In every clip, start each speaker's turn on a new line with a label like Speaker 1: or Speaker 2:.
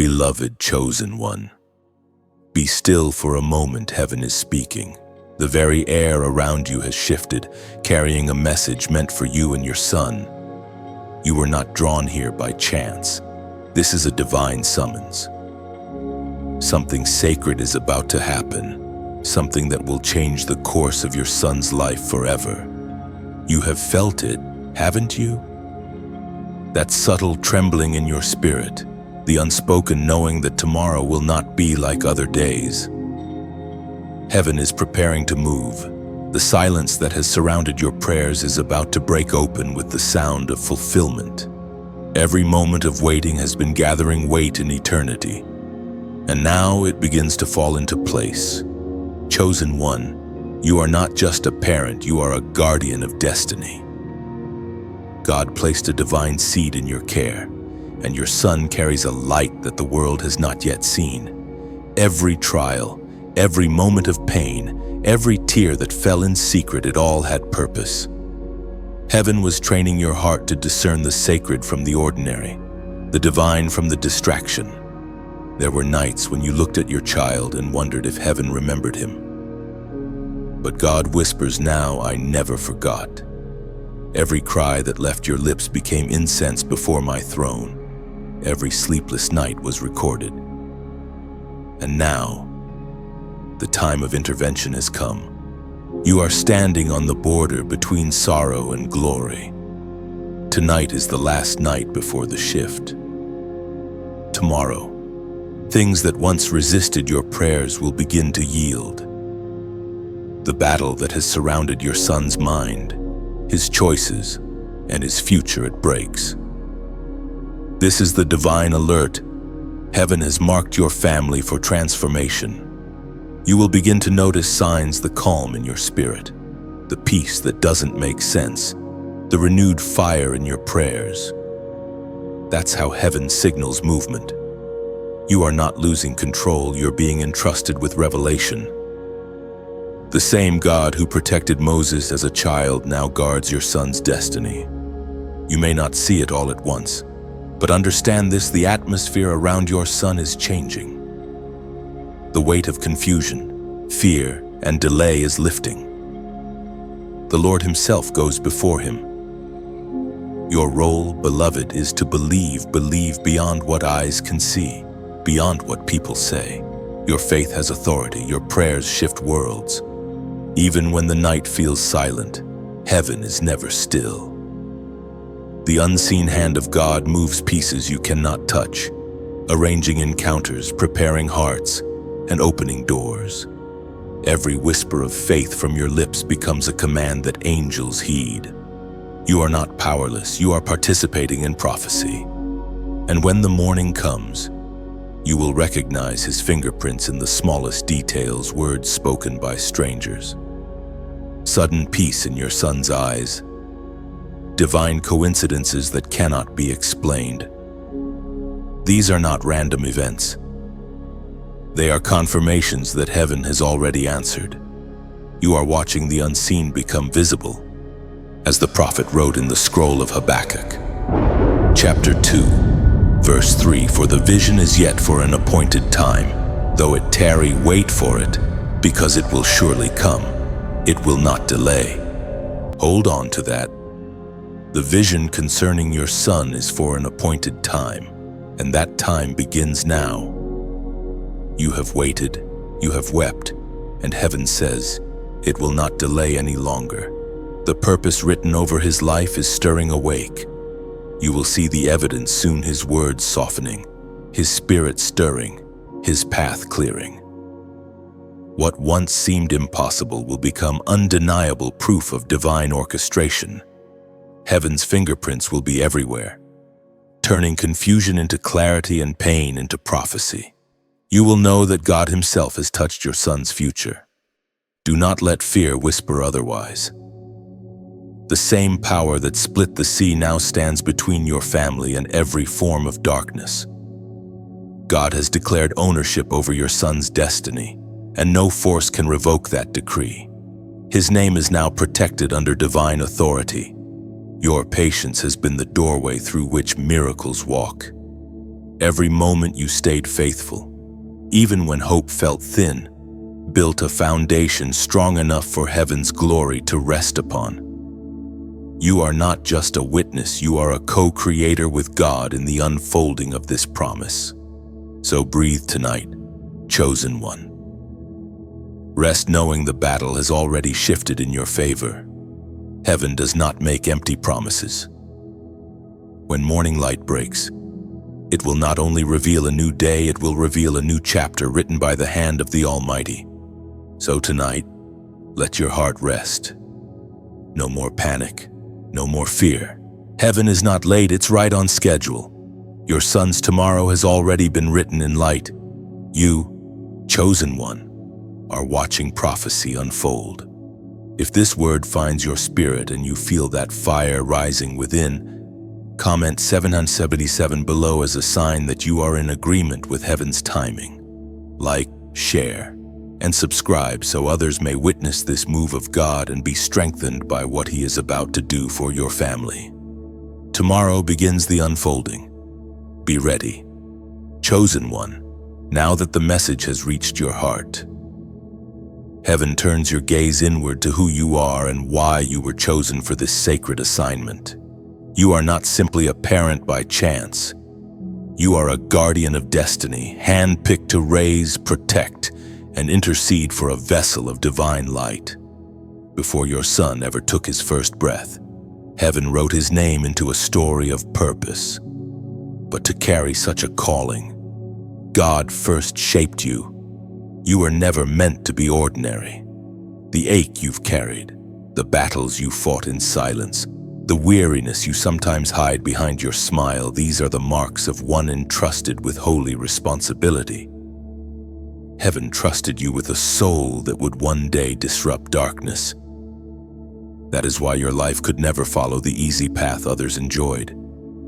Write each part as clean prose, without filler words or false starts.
Speaker 1: Beloved chosen one, be still for a moment. Heaven is speaking. The very air around you has shifted, carrying a message meant for you and your son. You were not drawn here by chance. This is a divine summons. Something sacred is about to happen, something that will change the course of your son's life forever. You have felt it, haven't you? That subtle trembling in your spirit, the unspoken knowing that tomorrow will not be like other days. Heaven is preparing to move. The silence that has surrounded your prayers is about to break open with the sound of fulfillment. Every moment of waiting has been gathering weight in eternity, and now it begins to fall into place. Chosen one, you are not just a parent, you are a guardian of destiny. God placed a divine seed in your care, and your son carries a light that the world has not yet seen. Every trial, every moment of pain, every tear that fell in secret, it all had purpose. Heaven was training your heart to discern the sacred from the ordinary, the divine from the distraction. There were nights when you looked at your child and wondered if heaven remembered him. But God whispers now, I never forgot. Every cry that left your lips became incense before my throne. Every sleepless night was recorded. And now, the time of intervention has come. You are standing on the border between sorrow and glory. Tonight is the last night before the shift. Tomorrow, things that once resisted your prayers will begin to yield. The battle that has surrounded your son's mind, his choices, and his future, it breaks. This is the divine alert. Heaven has marked your family for transformation. You will begin to notice signs: the calm in your spirit, the peace that doesn't make sense, the renewed fire in your prayers. That's how heaven signals movement. You are not losing control, you're being entrusted with revelation. The same God who protected Moses as a child now guards your son's destiny. You may not see it all at once, but understand this: the atmosphere around your son is changing. The weight of confusion, fear, and delay is lifting. The Lord himself goes before him. Your role, beloved, is to believe beyond what eyes can see, beyond what people say. Your faith has authority, your prayers shift worlds. Even when the night feels silent, heaven is never still. The unseen hand of God moves pieces you cannot touch, arranging encounters, preparing hearts, and opening doors. Every whisper of faith from your lips becomes a command that angels heed. You are not powerless, you are participating in prophecy. And when the morning comes, you will recognize his fingerprints in the smallest details, words spoken by strangers. Sudden peace in your son's eyes, divine coincidences that cannot be explained. These are not random events. They are confirmations that heaven has already answered. You are watching the unseen become visible, as the prophet wrote in the scroll of Habakkuk. Chapter 2, verse 3, For the vision is yet for an appointed time. Though it tarry, wait for it, because it will surely come. It will not delay. Hold on to that. The vision concerning your son is for an appointed time, and that time begins now. You have waited, you have wept, and heaven says, it will not delay any longer. The purpose written over his life is stirring awake. You will see the evidence soon, his words softening, his spirit stirring, his path clearing. What once seemed impossible will become undeniable proof of divine orchestration. Heaven's fingerprints will be everywhere, turning confusion into clarity and pain into prophecy. You will know that God himself has touched your son's future. Do not let fear whisper otherwise. The same power that split the sea now stands between your family and every form of darkness. God has declared ownership over your son's destiny, and no force can revoke that decree. His name is now protected under divine authority. Your patience has been the doorway through which miracles walk. Every moment you stayed faithful, even when hope felt thin, built a foundation strong enough for heaven's glory to rest upon. You are not just a witness, you are a co-creator with God in the unfolding of this promise. So breathe tonight, chosen one. Rest knowing the battle has already shifted in your favor. Heaven does not make empty promises. When morning light breaks, it will not only reveal a new day, it will reveal a new chapter written by the hand of the Almighty. So tonight, let your heart rest. No more panic, no more fear. Heaven is not late, it's right on schedule. Your son's tomorrow has already been written in light. You, chosen one, are watching prophecy unfold. If this word finds your spirit and you feel that fire rising within, comment 777 below as a sign that you are in agreement with heaven's timing. Like, share, and subscribe so others may witness this move of God and be strengthened by what He is about to do for your family. Tomorrow begins the unfolding. Be ready, chosen one, now that the message has reached your heart. Heaven turns your gaze inward to who you are and why you were chosen for this sacred assignment. You are not simply a parent by chance. You are a guardian of destiny, handpicked to raise, protect, and intercede for a vessel of divine light. Before your son ever took his first breath, heaven wrote his name into a story of purpose. But to carry such a calling, God first shaped you. You were never meant to be ordinary. The ache you've carried, the battles you fought in silence, the weariness you sometimes hide behind your smile, these are the marks of one entrusted with holy responsibility. Heaven trusted you with a soul that would one day disrupt darkness. That is why your life could never follow the easy path others enjoyed.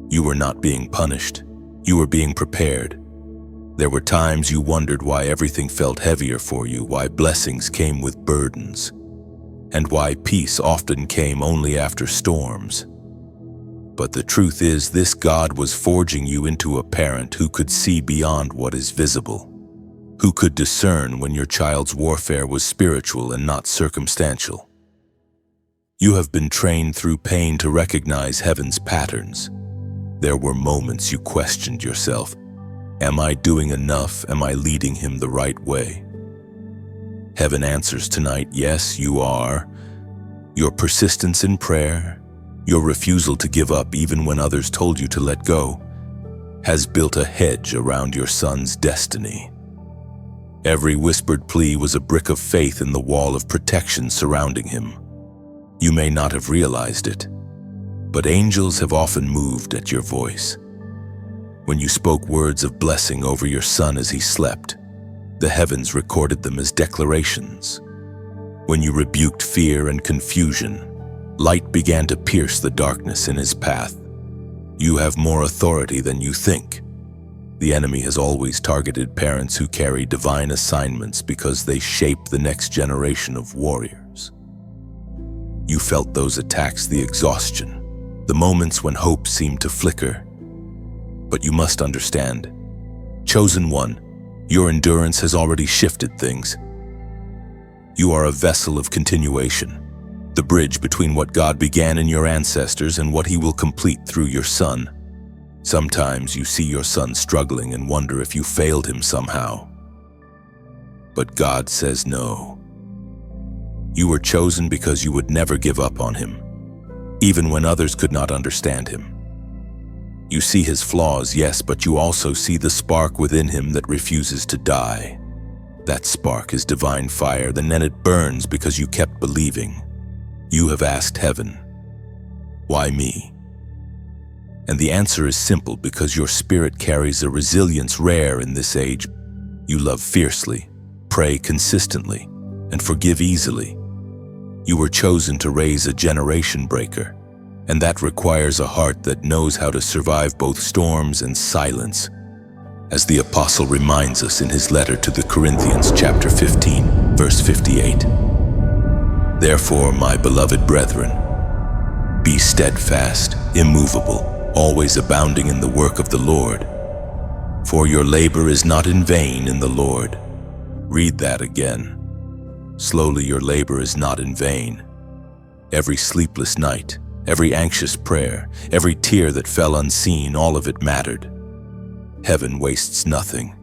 Speaker 1: You were not being punished. You were being prepared. There were times you wondered why everything felt heavier for you, why blessings came with burdens, and why peace often came only after storms. But the truth is, this God was forging you into a parent who could see beyond what is visible, who could discern when your child's warfare was spiritual and not circumstantial. You have been trained through pain to recognize heaven's patterns. There were moments you questioned yourself. Am I doing enough? Am I leading him the right way? Heaven answers tonight, yes, you are. Your persistence in prayer, your refusal to give up even when others told you to let go, has built a hedge around your son's destiny. Every whispered plea was a brick of faith in the wall of protection surrounding him. You may not have realized it, but angels have often moved at your voice. When you spoke words of blessing over your son as he slept, the heavens recorded them as declarations. When you rebuked fear and confusion, light began to pierce the darkness in his path. You have more authority than you think. The enemy has always targeted parents who carry divine assignments because they shape the next generation of warriors. You felt those attacks, the exhaustion, the moments when hope seemed to flicker. But you must understand, chosen one, your endurance has already shifted things. You are a vessel of continuation, the bridge between what God began in your ancestors and what He will complete through your son. Sometimes you see your son struggling and wonder if you failed him somehow. But God says no. You were chosen because you would never give up on him, even when others could not understand him. You see his flaws, yes, but you also see the spark within him that refuses to die. That spark is divine fire, and then it burns because you kept believing. You have asked heaven, why me? And the answer is simple, because your spirit carries a resilience rare in this age. You love fiercely, pray consistently, and forgive easily. You were chosen to raise a generation breaker, and that requires a heart that knows how to survive both storms and silence. As the apostle reminds us in his letter to the Corinthians, chapter 15, verse 58. Therefore, my beloved brethren, be steadfast, immovable, always abounding in the work of the Lord, For your labor is not in vain in the Lord. Read that again. Slowly, your labor is not in vain. Every sleepless night, every anxious prayer, every tear that fell unseen, all of it mattered. Heaven wastes nothing.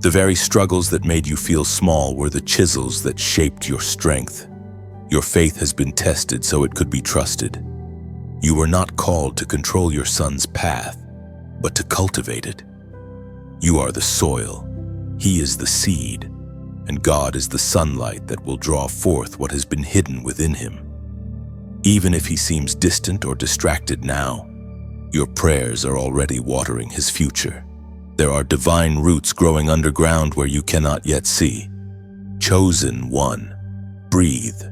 Speaker 1: The very struggles that made you feel small were the chisels that shaped your strength. Your faith has been tested so it could be trusted. You were not called to control your son's path, but to cultivate it. You are the soil, he is the seed, and God is the sunlight that will draw forth what has been hidden within him. Even if he seems distant or distracted now, your prayers are already watering his future. There are divine roots growing underground where you cannot yet see. Chosen one, breathe.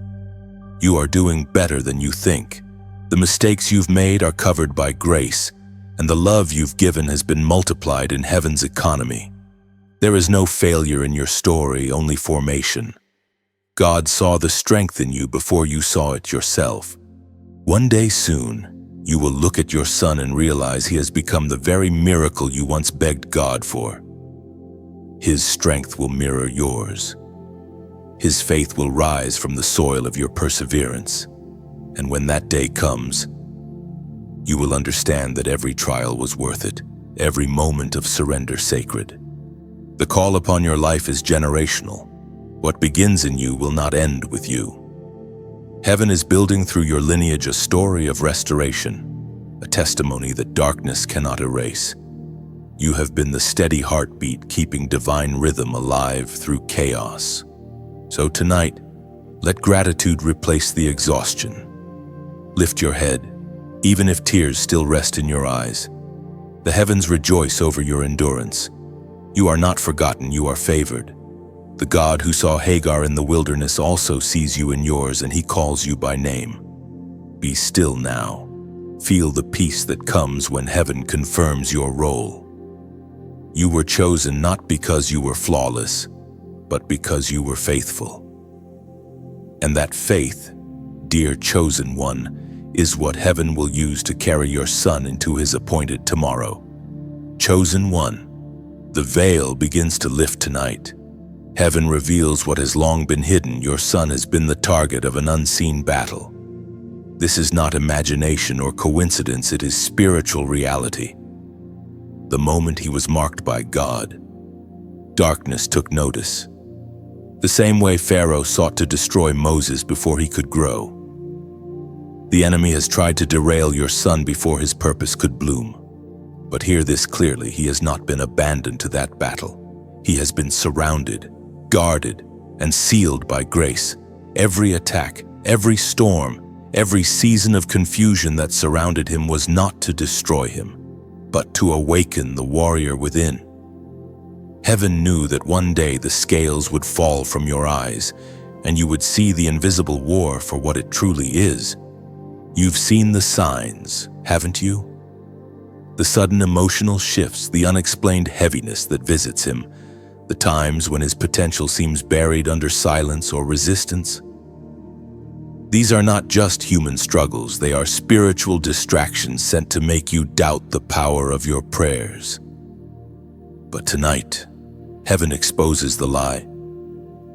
Speaker 1: You are doing better than you think. The mistakes you've made are covered by grace, and the love you've given has been multiplied in heaven's economy. There is no failure in your story, only formation. God saw the strength in you before you saw it yourself. One day soon, you will look at your son and realize he has become the very miracle you once begged God for. His strength will mirror yours. His faith will rise from the soil of your perseverance. And when that day comes, you will understand that every trial was worth it, every moment of surrender sacred. The call upon your life is generational. What begins in you will not end with you. Heaven is building through your lineage a story of restoration, a testimony that darkness cannot erase. You have been the steady heartbeat keeping divine rhythm alive through chaos. So tonight, let gratitude replace the exhaustion. Lift your head, even if tears still rest in your eyes. The heavens rejoice over your endurance. You are not forgotten, you are favored. The God who saw Hagar in the wilderness also sees you in yours, and he calls you by name. Be still now. Feel the peace that comes when heaven confirms your role. You were chosen not because you were flawless, but because you were faithful. And that faith, dear chosen one, is what heaven will use to carry your son into his appointed tomorrow. Chosen one, the veil begins to lift tonight. Heaven reveals what has long been hidden. Your son has been the target of an unseen battle. This is not imagination or coincidence, it is spiritual reality. The moment he was marked by God, darkness took notice. The same way Pharaoh sought to destroy Moses before he could grow. The enemy has tried to derail your son before his purpose could bloom. But hear this clearly, he has not been abandoned to that battle. He has been surrounded, guarded, and sealed by grace. Every attack, every storm, every season of confusion that surrounded him was not to destroy him, but to awaken the warrior within. Heaven knew that one day the scales would fall from your eyes, and you would see the invisible war for what it truly is. You've seen the signs, haven't you? The sudden emotional shifts, the unexplained heaviness that visits him, the times when his potential seems buried under silence or resistance. These are not just human struggles, they are spiritual distractions sent to make you doubt the power of your prayers. But tonight, heaven exposes the lie.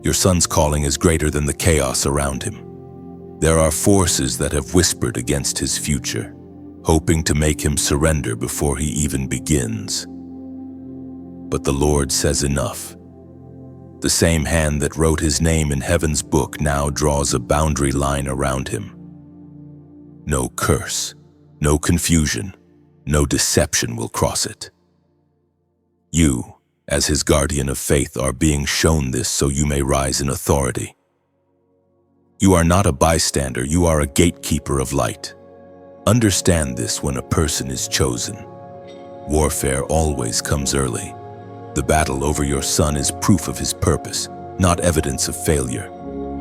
Speaker 1: Your son's calling is greater than the chaos around him. There are forces that have whispered against his future, hoping to make him surrender before he even begins. But the Lord says enough. The same hand that wrote his name in heaven's book now draws a boundary line around him. No curse, no confusion, no deception will cross it. You, as his guardian of faith, are being shown this so you may rise in authority. You are not a bystander, you are a gatekeeper of light. Understand this when a person is chosen. Warfare always comes early. The battle over your son is proof of his purpose, not evidence of failure.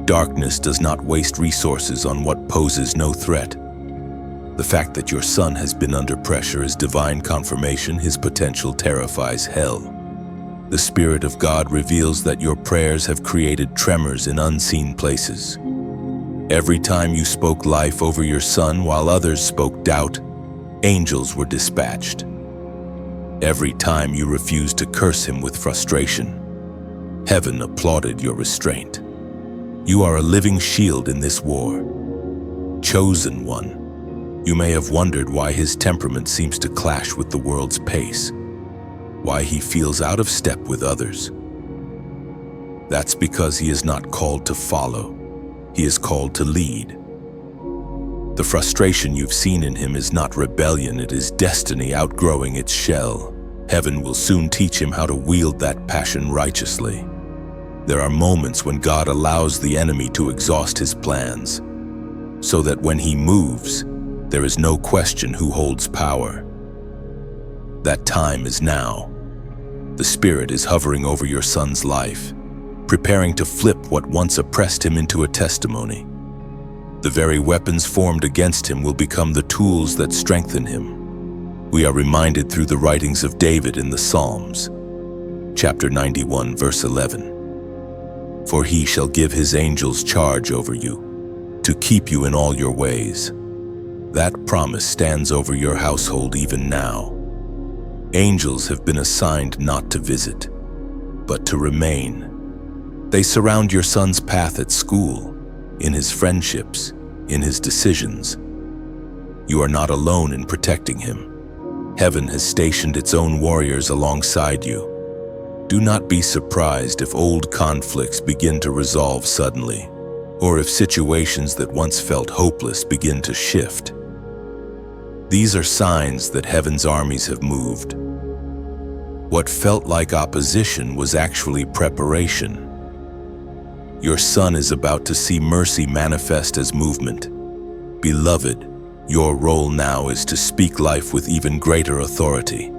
Speaker 1: Darkness does not waste resources on what poses no threat. The fact that your son has been under pressure is divine confirmation. His potential terrifies hell. The Spirit of God reveals that your prayers have created tremors in unseen places. Every time you spoke life over your son while others spoke doubt, angels were dispatched. Every time you refused to curse him with frustration, heaven applauded your restraint. You are a living shield in this war. Chosen one, you may have wondered why his temperament seems to clash with the world's pace, why he feels out of step with others. That's because he is not called to follow, he is called to lead. The frustration you've seen in him is not rebellion, it is destiny outgrowing its shell. Heaven will soon teach him how to wield that passion righteously. There are moments when God allows the enemy to exhaust his plans, so that when he moves, there is no question who holds power. That time is now. The Spirit is hovering over your son's life, preparing to flip what once oppressed him into a testimony. The very weapons formed against him will become the tools that strengthen him. We are reminded through the writings of David in the Psalms, chapter 91, verse 11. For he shall give his angels charge over you, to keep you in all your ways. That promise stands over your household even now. Angels have been assigned not to visit, but to remain. They surround your son's path at school, in his friendships, in his decisions. You are not alone in protecting him. Heaven has stationed its own warriors alongside you. Do not be surprised if old conflicts begin to resolve suddenly, or if situations that once felt hopeless begin to shift. These are signs that heaven's armies have moved. What felt like opposition was actually preparation. Your son is about to see mercy manifest as movement. Beloved, your role now is to speak life with even greater authority.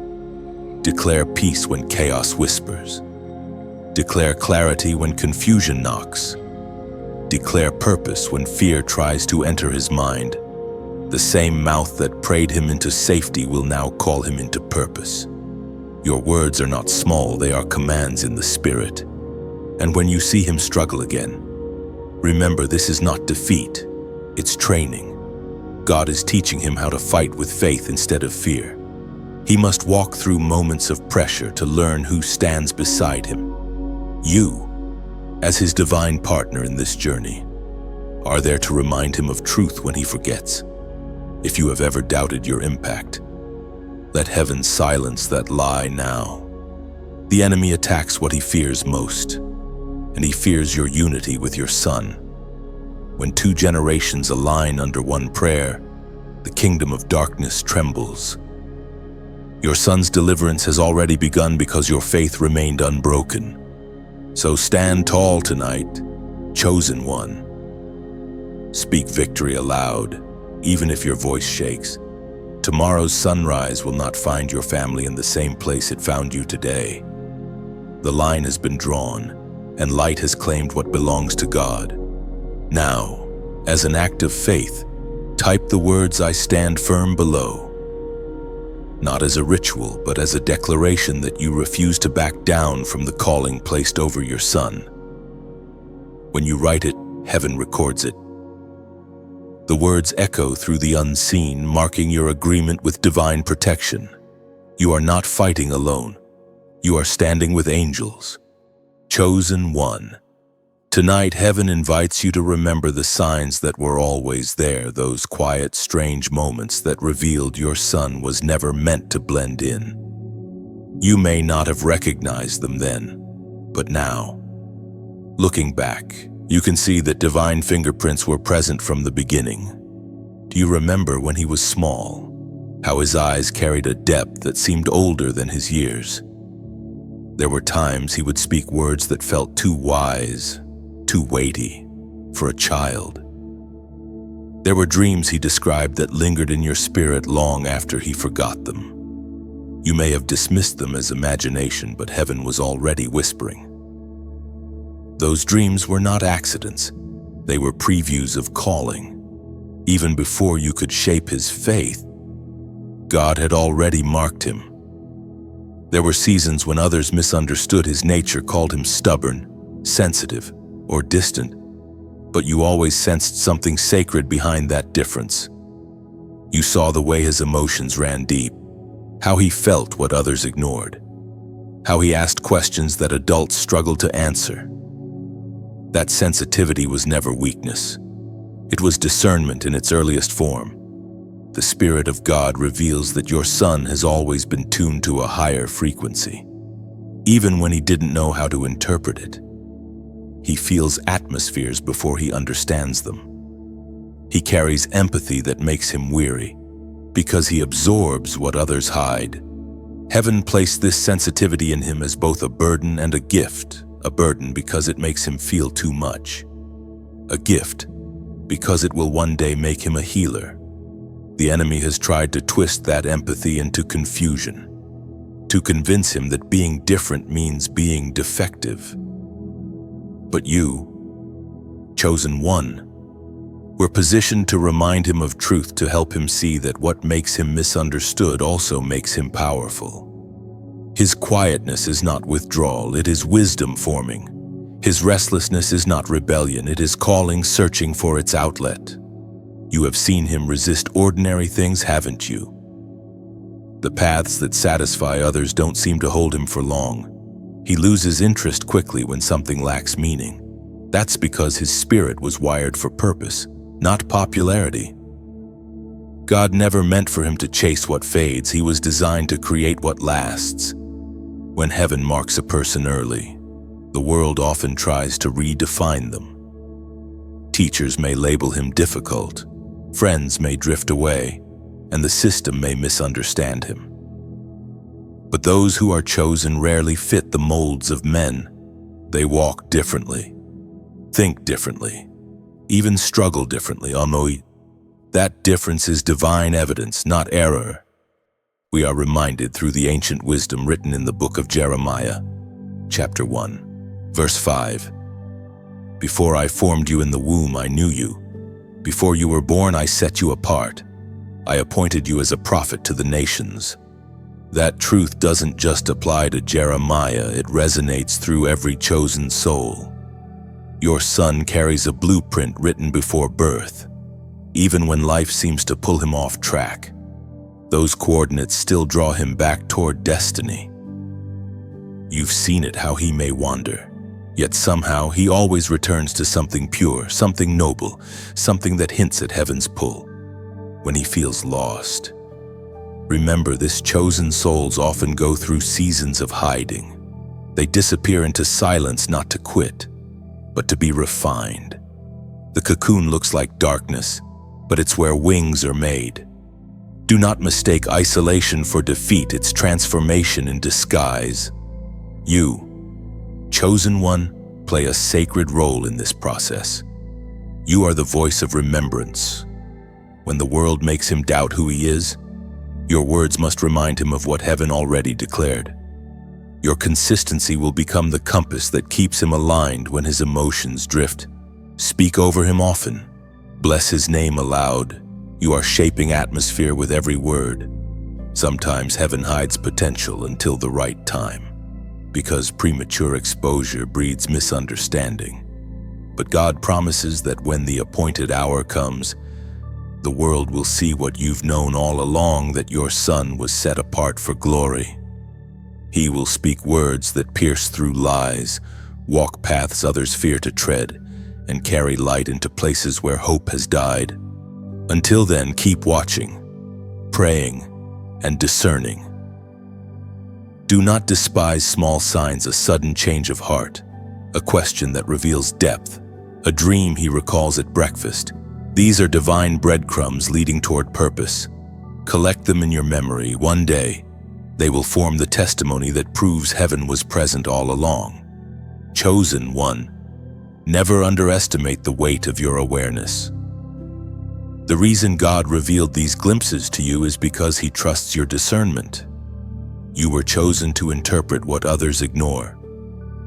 Speaker 1: Declare peace when chaos whispers. Declare clarity when confusion knocks. Declare purpose when fear tries to enter his mind. The same mouth that prayed him into safety will now call him into purpose. Your words are not small, they are commands in the Spirit. And when you see him struggle again, remember this is not defeat, it's training. God is teaching him how to fight with faith instead of fear. He must walk through moments of pressure to learn who stands beside him. You, as his divine partner in this journey, are there to remind him of truth when he forgets. If you have ever doubted your impact, let heaven silence that lie now. The enemy attacks what he fears most, and he fears your unity with your son. When two generations align under one prayer, the kingdom of darkness trembles. Your son's deliverance has already begun because your faith remained unbroken. So stand tall tonight, chosen one. Speak victory aloud, even if your voice shakes. Tomorrow's sunrise will not find your family in the same place it found you today. The line has been drawn, and light has claimed what belongs to God. Now, as an act of faith, type the words "I stand firm" below. Not as a ritual, but as a declaration that you refuse to back down from the calling placed over your son. When you write it, heaven records it. The words echo through the unseen, marking your agreement with divine protection. You are not fighting alone. You are standing with angels. Chosen one. Tonight, heaven invites you to remember the signs that were always there, those quiet, strange moments that revealed your son was never meant to blend in. You may not have recognized them then, but now, looking back, you can see that divine fingerprints were present from the beginning. Do you remember when he was small, how his eyes carried a depth that seemed older than his years? There were times he would speak words that felt too wise, too weighty for a child. There were dreams he described that lingered in your spirit long after he forgot them. You may have dismissed them as imagination, but heaven was already whispering. Those dreams were not accidents. They were previews of calling. Even before you could shape his faith, God had already marked him. There were seasons when others misunderstood his nature, called him stubborn, sensitive, or distant, but you always sensed something sacred behind that difference. You saw the way his emotions ran deep, how he felt what others ignored, how he asked questions that adults struggled to answer. That sensitivity was never weakness. It was discernment in its earliest form. The Spirit of God reveals that your son has always been tuned to a higher frequency, even when he didn't know how to interpret it. He feels atmospheres before he understands them. He carries empathy that makes him weary, because he absorbs what others hide. Heaven placed this sensitivity in him as both a burden and a gift. A burden because it makes him feel too much. A gift because it will one day make him a healer. The enemy has tried to twist that empathy into confusion, to convince him that being different means being defective. But you, chosen one, were positioned to remind him of truth, to help him see that what makes him misunderstood also makes him powerful. His quietness is not withdrawal, it is wisdom forming. His restlessness is not rebellion, it is calling searching for its outlet. You have seen him resist ordinary things, haven't you? The paths that satisfy others don't seem to hold him for long. He loses interest quickly when something lacks meaning. That's because his spirit was wired for purpose, not popularity. God never meant for him to chase what fades. He was designed to create what lasts. When heaven marks a person early, the world often tries to redefine them. Teachers may label him difficult, friends may drift away, and the system may misunderstand him. But those who are chosen rarely fit the molds of men. They walk differently, think differently, even struggle differently. That difference is divine evidence, not error. We are reminded through the ancient wisdom written in the book of Jeremiah, chapter 1, verse 5. Before I formed you in the womb, I knew you. Before you were born, I set you apart. I appointed you as a prophet to the nations. That truth doesn't just apply to Jeremiah, it resonates through every chosen soul. Your son carries a blueprint written before birth. Even when life seems to pull him off track, those coordinates still draw him back toward destiny. You've seen it, how he may wander, yet somehow he always returns to something pure, something noble, something that hints at heaven's pull. When he feels lost, remember this: chosen souls often go through seasons of hiding. They disappear into silence, not to quit, but to be refined. The cocoon looks like darkness, but it's where wings are made. Do not mistake isolation for defeat, it's transformation in disguise. You, chosen one, play a sacred role in this process. You are the voice of remembrance. When the world makes him doubt who he is, your words must remind him of what heaven already declared. Your consistency will become the compass that keeps him aligned when his emotions drift. Speak over him often. Bless his name aloud. You are shaping atmosphere with every word. Sometimes heaven hides potential until the right time, because premature exposure breeds misunderstanding. But God promises that when the appointed hour comes, the world will see what you've known all along, that your son was set apart for glory. He will speak words that pierce through lies, walk paths others fear to tread, and carry light into places where hope has died. Until then, keep watching, praying, and discerning. Do not despise small signs: a sudden change of heart, a question that reveals depth, a dream he recalls at breakfast. These are divine breadcrumbs leading toward purpose. Collect them in your memory. One day, they will form the testimony that proves heaven was present all along. Chosen one, never underestimate the weight of your awareness. The reason God revealed these glimpses to you is because he trusts your discernment. You were chosen to interpret what others ignore,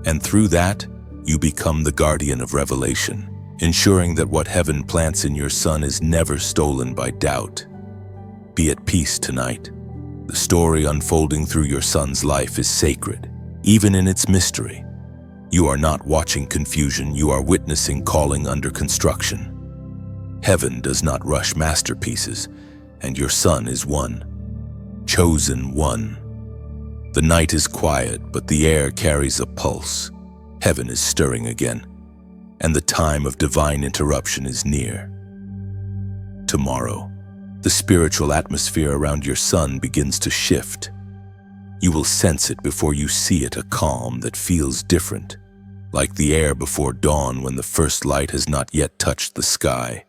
Speaker 1: and through that, you become the guardian of revelation, ensuring that what heaven plants in your son is never stolen by doubt. Be at peace tonight. The story unfolding through your son's life is sacred, even in its mystery. You are not watching confusion, you are witnessing calling under construction. Heaven does not rush masterpieces, and your son is one. Chosen one. The night is quiet, but the air carries a pulse. Heaven is stirring again, and the time of divine interruption is near. Tomorrow, the spiritual atmosphere around your son begins to shift. You will sense it before you see it, a calm that feels different, like the air before dawn when the first light has not yet touched the sky.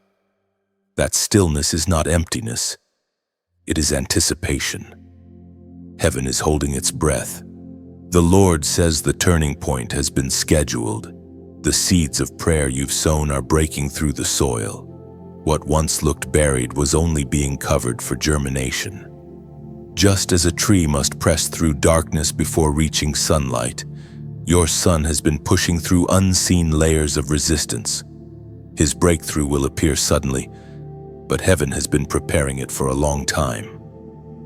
Speaker 1: That stillness is not emptiness. It is anticipation. Heaven is holding its breath. The Lord says the turning point has been scheduled. The seeds of prayer you've sown are breaking through the soil. What once looked buried was only being covered for germination. Just as a tree must press through darkness before reaching sunlight, your son has been pushing through unseen layers of resistance. His breakthrough will appear suddenly, but heaven has been preparing it for a long time.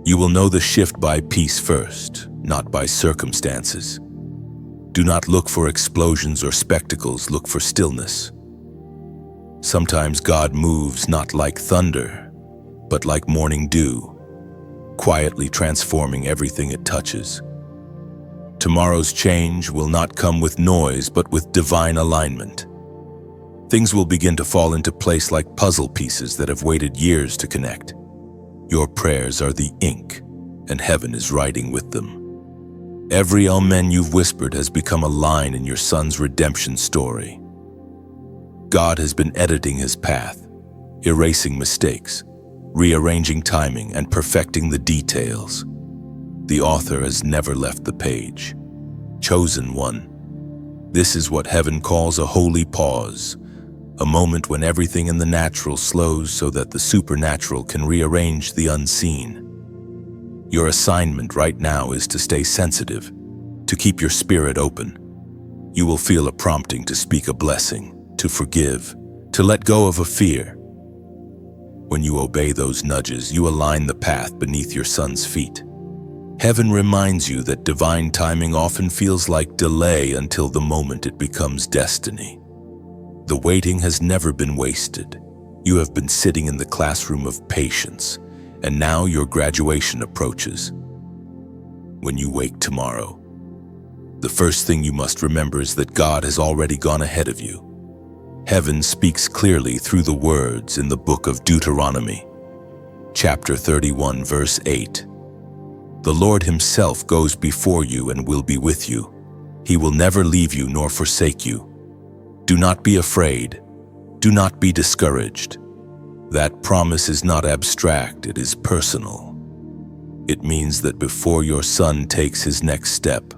Speaker 1: You will know the shift by peace first, not by circumstances. Do not look for explosions or spectacles, look for stillness. Sometimes God moves not like thunder, but like morning dew, quietly transforming everything it touches. Tomorrow's change will not come with noise, but with divine alignment. Things will begin to fall into place like puzzle pieces that have waited years to connect. Your prayers are the ink, and heaven is writing with them. Every amen you've whispered has become a line in your son's redemption story. God has been editing his path, erasing mistakes, rearranging timing, and perfecting the details. The author has never left the page. Chosen one. This is what heaven calls a holy pause, a moment when everything in the natural slows so that the supernatural can rearrange the unseen. Your assignment right now is to stay sensitive, to keep your spirit open. You will feel a prompting to speak a blessing, to forgive, to let go of a fear. When you obey those nudges, you align the path beneath your son's feet. Heaven reminds you that divine timing often feels like delay until the moment it becomes destiny. The waiting has never been wasted. You have been sitting in the classroom of patience, and now your graduation approaches. When you wake tomorrow, the first thing you must remember is that God has already gone ahead of you. Heaven speaks clearly through the words in the book of Deuteronomy, chapter 31, verse 8. The Lord himself goes before you and will be with you. He will never leave you nor forsake you. Do not be afraid. Do not be discouraged. That promise is not abstract, it is personal. It means that before your son takes his next step,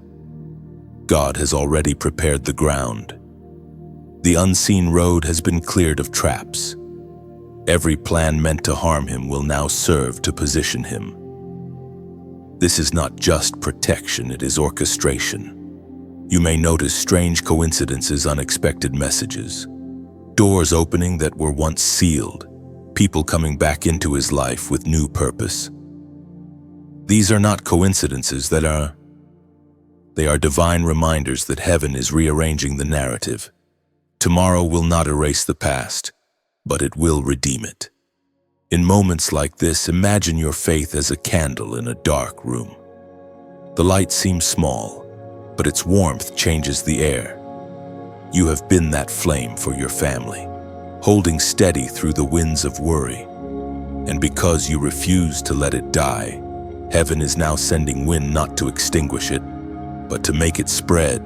Speaker 1: God has already prepared the ground. The unseen road has been cleared of traps. Every plan meant to harm him will now serve to position him. This is not just protection, it is orchestration. You may notice strange coincidences, unexpected messages, doors opening that were once sealed, people coming back into his life with new purpose. These are not coincidences, they are divine reminders that heaven is rearranging the narrative. Tomorrow will not erase the past, but it will redeem it. In moments like this, imagine your faith as a candle in a dark room. The light seems small, but its warmth changes the air. You have been that flame for your family, holding steady through the winds of worry. And because you refuse to let it die, heaven is now sending wind not to extinguish it, but to make it spread.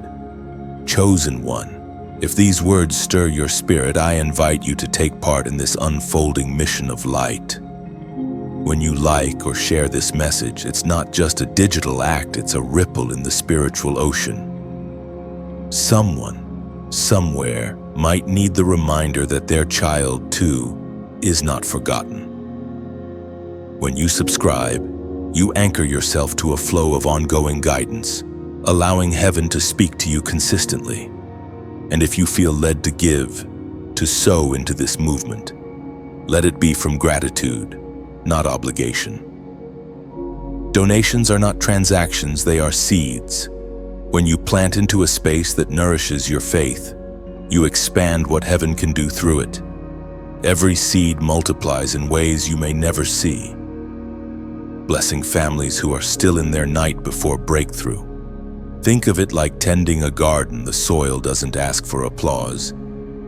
Speaker 1: Chosen one, if these words stir your spirit, I invite you to take part in this unfolding mission of light. When you like or share this message, it's not just a digital act, it's a ripple in the spiritual ocean. Someone, somewhere, might need the reminder that their child, too, is not forgotten. When you subscribe, you anchor yourself to a flow of ongoing guidance, allowing heaven to speak to you consistently. And if you feel led to give, to sow into this movement, let it be from gratitude, not obligation. Donations are not transactions, they are seeds. When you plant into a space that nourishes your faith, you expand what heaven can do through it. Every seed multiplies in ways you may never see. blessing families who are still in their night before breakthrough. Think of it like tending a garden. The soil doesn't ask for applause,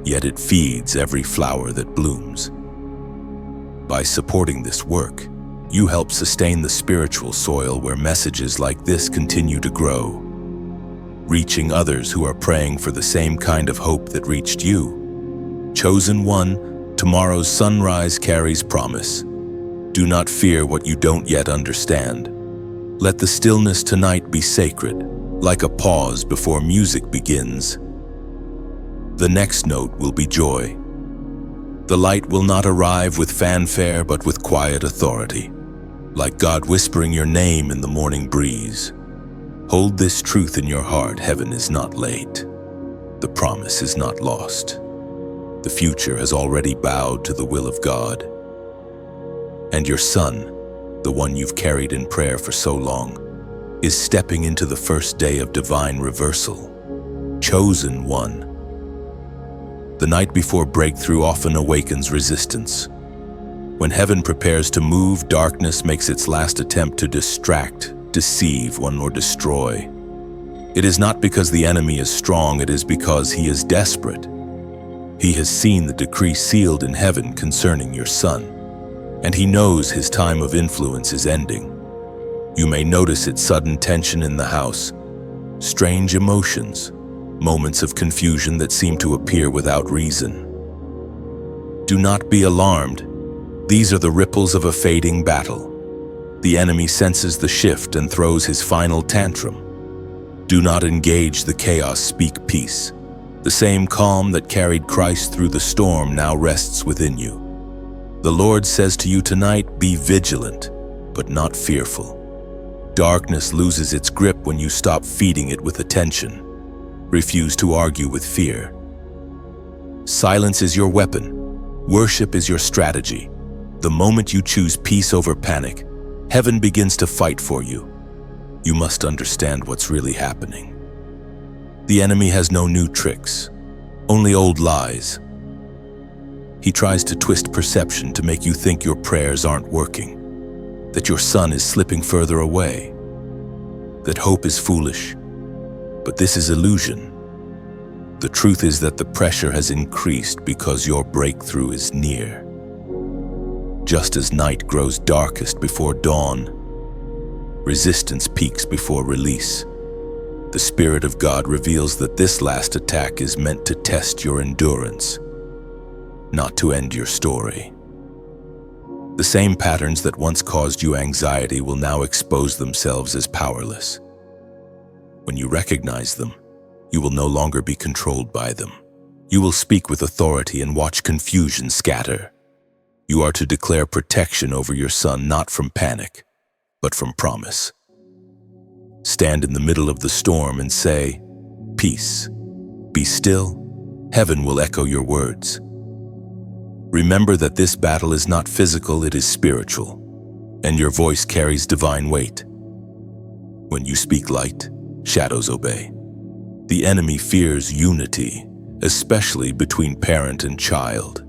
Speaker 1: yet it feeds every flower that blooms. By supporting this work, you help sustain the spiritual soil where messages like this continue to grow, reaching others who are praying for the same kind of hope that reached you. Chosen one, tomorrow's sunrise carries promise. Do not fear what you don't yet understand. Let the stillness tonight be sacred, like a pause before music begins. The next note will be joy. The light will not arrive with fanfare, but with quiet authority, like God whispering your name in the morning breeze. Hold this truth in your heart: heaven is not late. The promise is not lost. The future has already bowed to the will of God. And your son, the one you've carried in prayer for so long, is stepping into the first day of divine reversal. Chosen one. The night before breakthrough often awakens resistance. When heaven prepares to move, darkness makes its last attempt to distract, deceive, or destroy. It is not because the enemy is strong, it is because he is desperate. He has seen the decree sealed in heaven concerning your son, and he knows his time of influence is ending. You may notice its sudden tension in the house, strange emotions, moments of confusion that seem to appear without reason. Do not be alarmed. These are the ripples of a fading battle. The enemy senses the shift and throws his final tantrum. Do not engage the chaos, speak peace. The same calm that carried Christ through the storm now rests within you. The Lord says to you tonight, be vigilant, but not fearful. Darkness loses its grip when you stop feeding it with attention. Refuse to argue with fear. Silence is your weapon. Worship is your strategy. The moment you choose peace over panic, heaven begins to fight for you. You must understand what's really happening. The enemy has no new tricks, only old lies. He tries to twist perception to make you think your prayers aren't working, that your son is slipping further away, that hope is foolish. But this is illusion. The truth is that the pressure has increased because your breakthrough is near. Just as night grows darkest before dawn, resistance peaks before release. The Spirit of God reveals that this last attack is meant to test your endurance, not to end your story. The same patterns that once caused you anxiety will now expose themselves as powerless. When you recognize them, you will no longer be controlled by them. You will speak with authority and watch confusion scatter. You are to declare protection over your son, not from panic, but from promise. Stand in the middle of the storm and say, peace, be still. Heaven will echo your words. Remember that this battle is not physical, it is spiritual, and your voice carries divine weight. When you speak light, shadows obey. The enemy fears unity, especially between parent and child.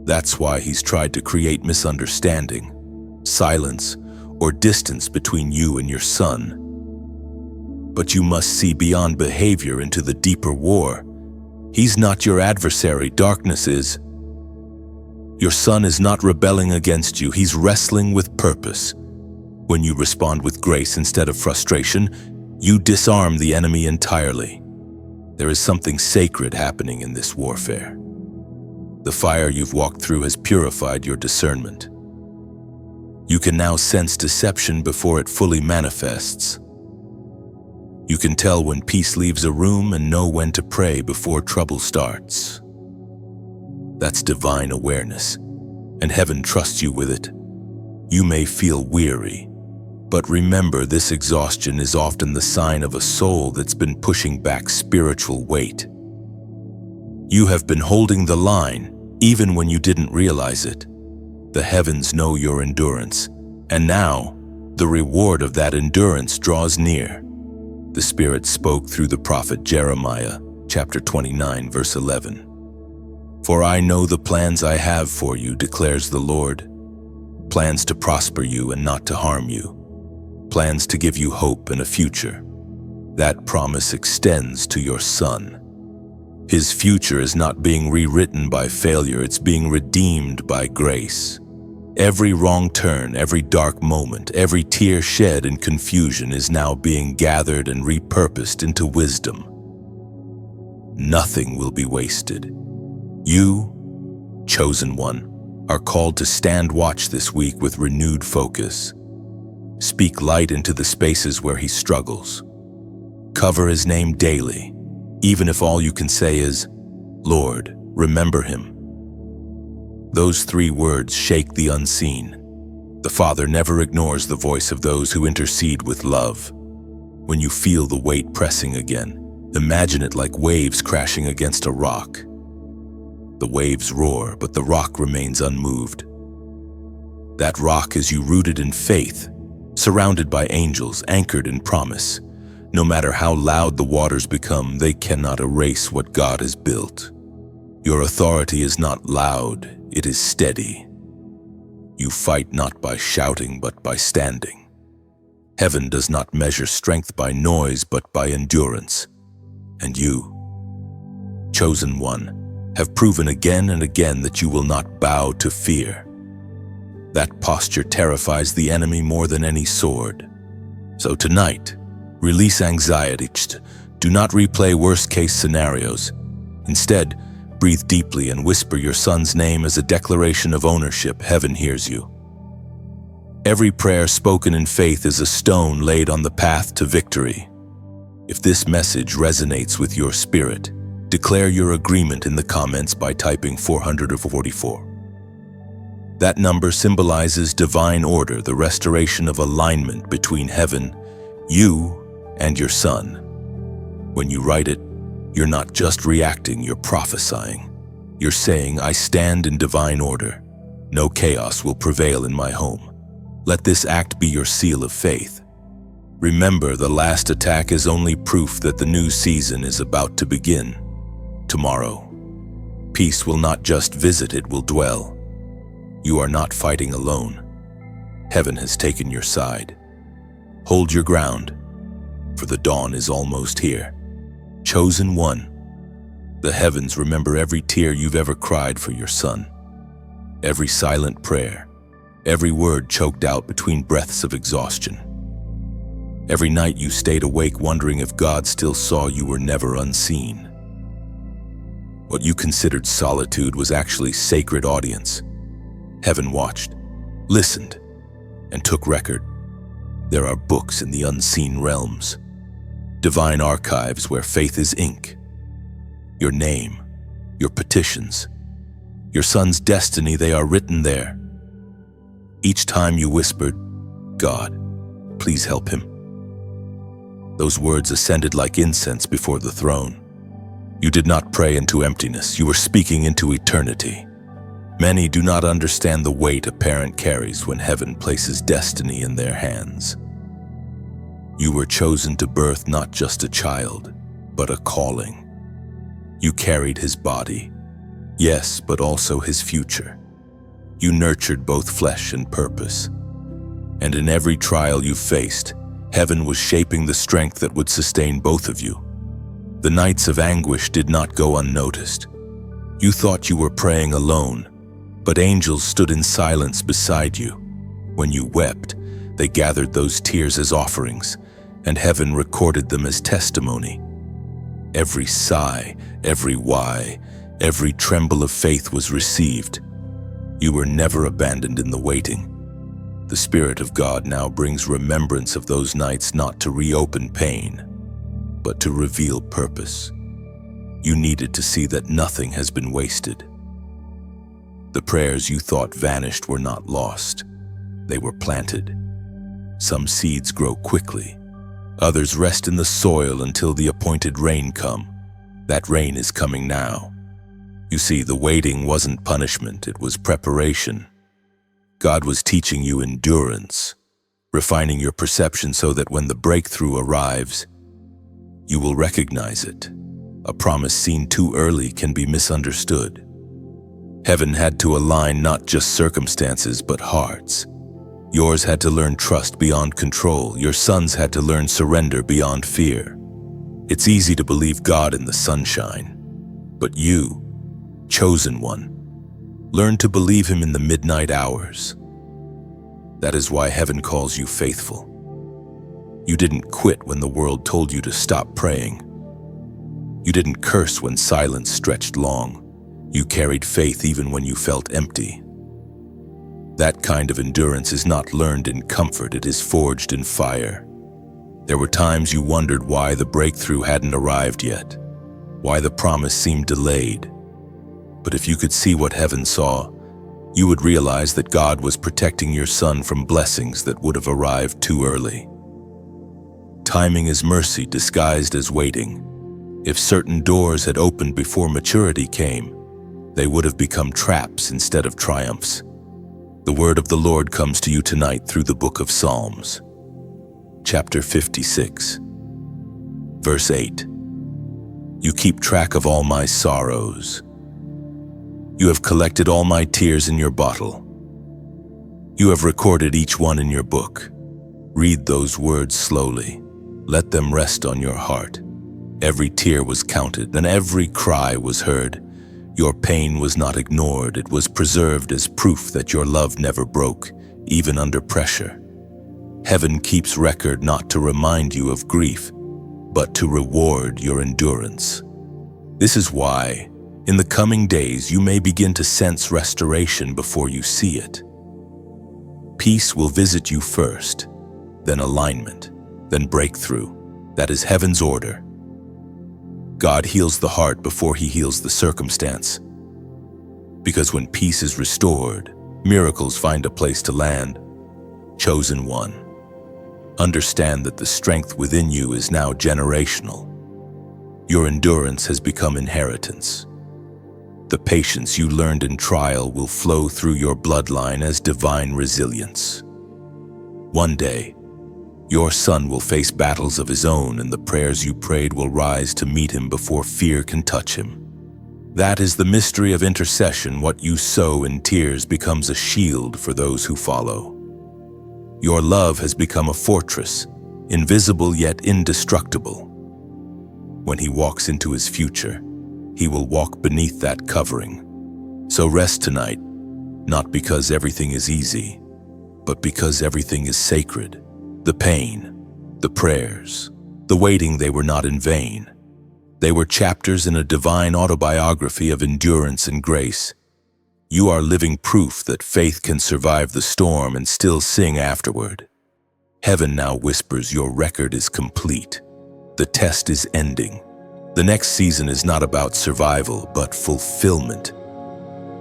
Speaker 1: That's why he's tried to create misunderstanding, silence, or distance between you and your son. But you must see beyond behavior into the deeper war. He's not your adversary, darkness is. Your son is not rebelling against you, he's wrestling with purpose. When you respond with grace instead of frustration, you disarm the enemy entirely. There is something sacred happening in this warfare. The fire you've walked through has purified your discernment. You can now sense deception before it fully manifests. You can tell when peace leaves a room and know when to pray before trouble starts. That's divine awareness, and heaven trusts you with it. You may feel weary, but remember, this exhaustion is often the sign of a soul that's been pushing back spiritual weight. You have been holding the line, even when you didn't realize it. The heavens know your endurance, and now the reward of that endurance draws near. The Spirit spoke through the prophet Jeremiah, chapter 29, verse 11. For I know the plans I have for you, declares the Lord. plans to prosper you and not to harm you, plans to give you hope and a future. That promise extends to your son. His future is not being rewritten by failure, it's being redeemed by grace. Every wrong turn, every dark moment, every tear shed in confusion is now being gathered and repurposed into wisdom. Nothing will be wasted. You, chosen one, are called to stand watch this week with renewed focus. Speak light into the spaces where he struggles. Cover his name daily, even if all you can say is, Lord, remember him. Those 3 words shake the unseen. The Father never ignores the voice of those who intercede with love. When you feel the weight pressing again, imagine it like waves crashing against a rock. The waves roar, but the rock remains unmoved. That rock is you rooted in faith, surrounded by angels, anchored in promise. No matter how loud the waters become, they cannot erase what God has built. Your authority is not loud, it is steady. You fight not by shouting, but by standing. Heaven does not measure strength by noise, but by endurance. And you, chosen one, have proven again and again that you will not bow to fear. That posture terrifies the enemy more than any sword. So tonight, release anxiety. Do not replay worst-case scenarios. Instead, breathe deeply and whisper your son's name as a declaration of ownership. Heaven hears you. Every prayer spoken in faith is a stone laid on the path to victory. If this message resonates with your spirit, declare your agreement in the comments by typing 444. That number symbolizes divine order, the restoration of alignment between heaven, you, and your son. When you write it, you're not just reacting, you're prophesying. You're saying, I stand in divine order. No chaos will prevail in my home. Let this act be your seal of faith. Remember, the last attack is only proof that the new season is about to begin. Tomorrow, peace will not just visit, it will dwell. You are not fighting alone. Heaven has taken your side. Hold your ground, for the dawn is almost here. Chosen one, the heavens remember every tear you've ever cried for your son, every silent prayer, every word choked out between breaths of exhaustion. Every night you stayed awake wondering if God still saw you were never unseen. What you considered solitude was actually sacred audience. Heaven watched, listened, and took record. There are books in the unseen realms, divine archives where faith is ink. Your name, your petitions, your son's destiny, they are written there. Each time you whispered, God, please help him, those words ascended like incense before the throne. You did not pray into emptiness, you were speaking into eternity. Many do not understand the weight a parent carries when heaven places destiny in their hands. You were chosen to birth not just a child, but a calling. You carried his body, yes, but also his future. You nurtured both flesh and purpose. And in every trial you faced, heaven was shaping the strength that would sustain both of you. The nights of anguish did not go unnoticed. You thought you were praying alone, but angels stood in silence beside you. When you wept, they gathered those tears as offerings, and heaven recorded them as testimony. Every sigh, every why, every tremble of faith was received. You were never abandoned in the waiting. The Spirit of God now brings remembrance of those nights not to reopen pain, but to reveal purpose. You needed to see that nothing has been wasted. The prayers you thought vanished were not lost. They were planted. Some seeds grow quickly. Others rest in the soil until the appointed rain come. That rain is coming now. You see, the waiting wasn't punishment, it was preparation. God was teaching you endurance, refining your perception so that when the breakthrough arrives, you will recognize it. A promise seen too early can be misunderstood. Heaven had to align not just circumstances but hearts. Yours had to learn trust beyond control. Your sons had to learn surrender beyond fear. It's easy to believe God in the sunshine, but you, chosen one, learn to believe him in the midnight hours. That is why heaven calls you faithful. You didn't quit when the world told you to stop praying. You didn't curse when silence stretched long. You carried faith even when you felt empty. That kind of endurance is not learned in comfort, it is forged in fire. There were times you wondered why the breakthrough hadn't arrived yet, why the promise seemed delayed. But if you could see what heaven saw, you would realize that God was protecting your son from blessings that would have arrived too early. Timing is mercy disguised as waiting. If certain doors had opened before maturity came, they would have become traps instead of triumphs. The word of the Lord comes to you tonight through the book of Psalms, chapter 56, verse 8. You keep track of all my sorrows. You have collected all my tears in your bottle. You have recorded each one in your book. Read those words slowly. Let them rest on your heart. Every tear was counted, and every cry was heard. Your pain was not ignored, it was preserved as proof that your love never broke, even under pressure. Heaven keeps record not to remind you of grief, but to reward your endurance. This is why, in the coming days, you may begin to sense restoration before you see it. Peace will visit you first, then alignment, then breakthrough. That is heaven's order. God heals the heart before he heals the circumstance. Because when peace is restored, miracles find a place to land. Chosen one, understand that the strength within you is now generational. Your endurance has become inheritance. The patience you learned in trial will flow through your bloodline as divine resilience. One day, your son will face battles of his own, and the prayers you prayed will rise to meet him before fear can touch him. That is the mystery of intercession. What you sow in tears becomes a shield for those who follow. Your love has become a fortress, invisible yet indestructible. When he walks into his future, he will walk beneath that covering. So rest tonight, not because everything is easy, but because everything is sacred. The pain, the prayers, the waiting, they were not in vain. They were chapters in a divine autobiography of endurance and grace. You are living proof that faith can survive the storm and still sing afterward. Heaven now whispers your record is complete. The test is ending. The next season is not about survival, but fulfillment.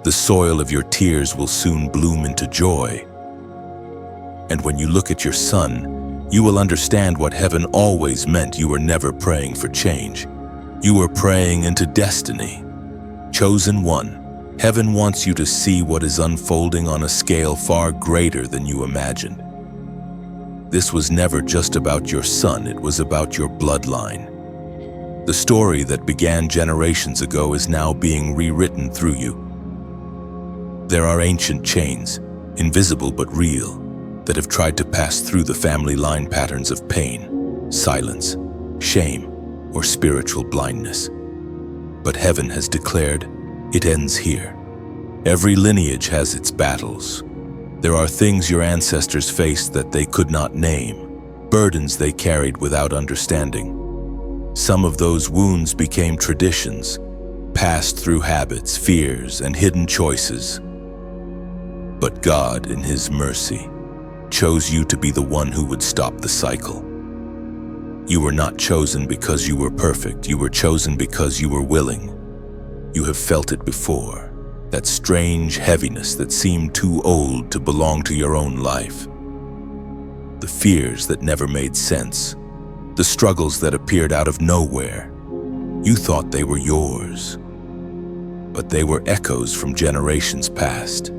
Speaker 1: The soil of your tears will soon bloom into joy. And when you look at your son, you will understand what heaven always meant. You were never praying for change. You were praying into destiny. Chosen one, heaven wants you to see what is unfolding on a scale far greater than you imagined. This was never just about your son, it was about your bloodline. The story that began generations ago is now being rewritten through you. There are ancient chains, invisible but real, that have tried to pass through the family line, patterns of pain, silence, shame, or spiritual blindness. But heaven has declared, it ends here. Every lineage has its battles. There are things your ancestors faced that they could not name, burdens they carried without understanding. Some of those wounds became traditions, passed through habits, fears, and hidden choices. But God, in His mercy, chose you to be the one who would stop the cycle. You were not chosen because you were perfect. You were chosen because you were willing. You have felt it before, that strange heaviness that seemed too old to belong to your own life. The fears that never made sense, the struggles that appeared out of nowhere. You thought they were yours, but they were echoes from generations past.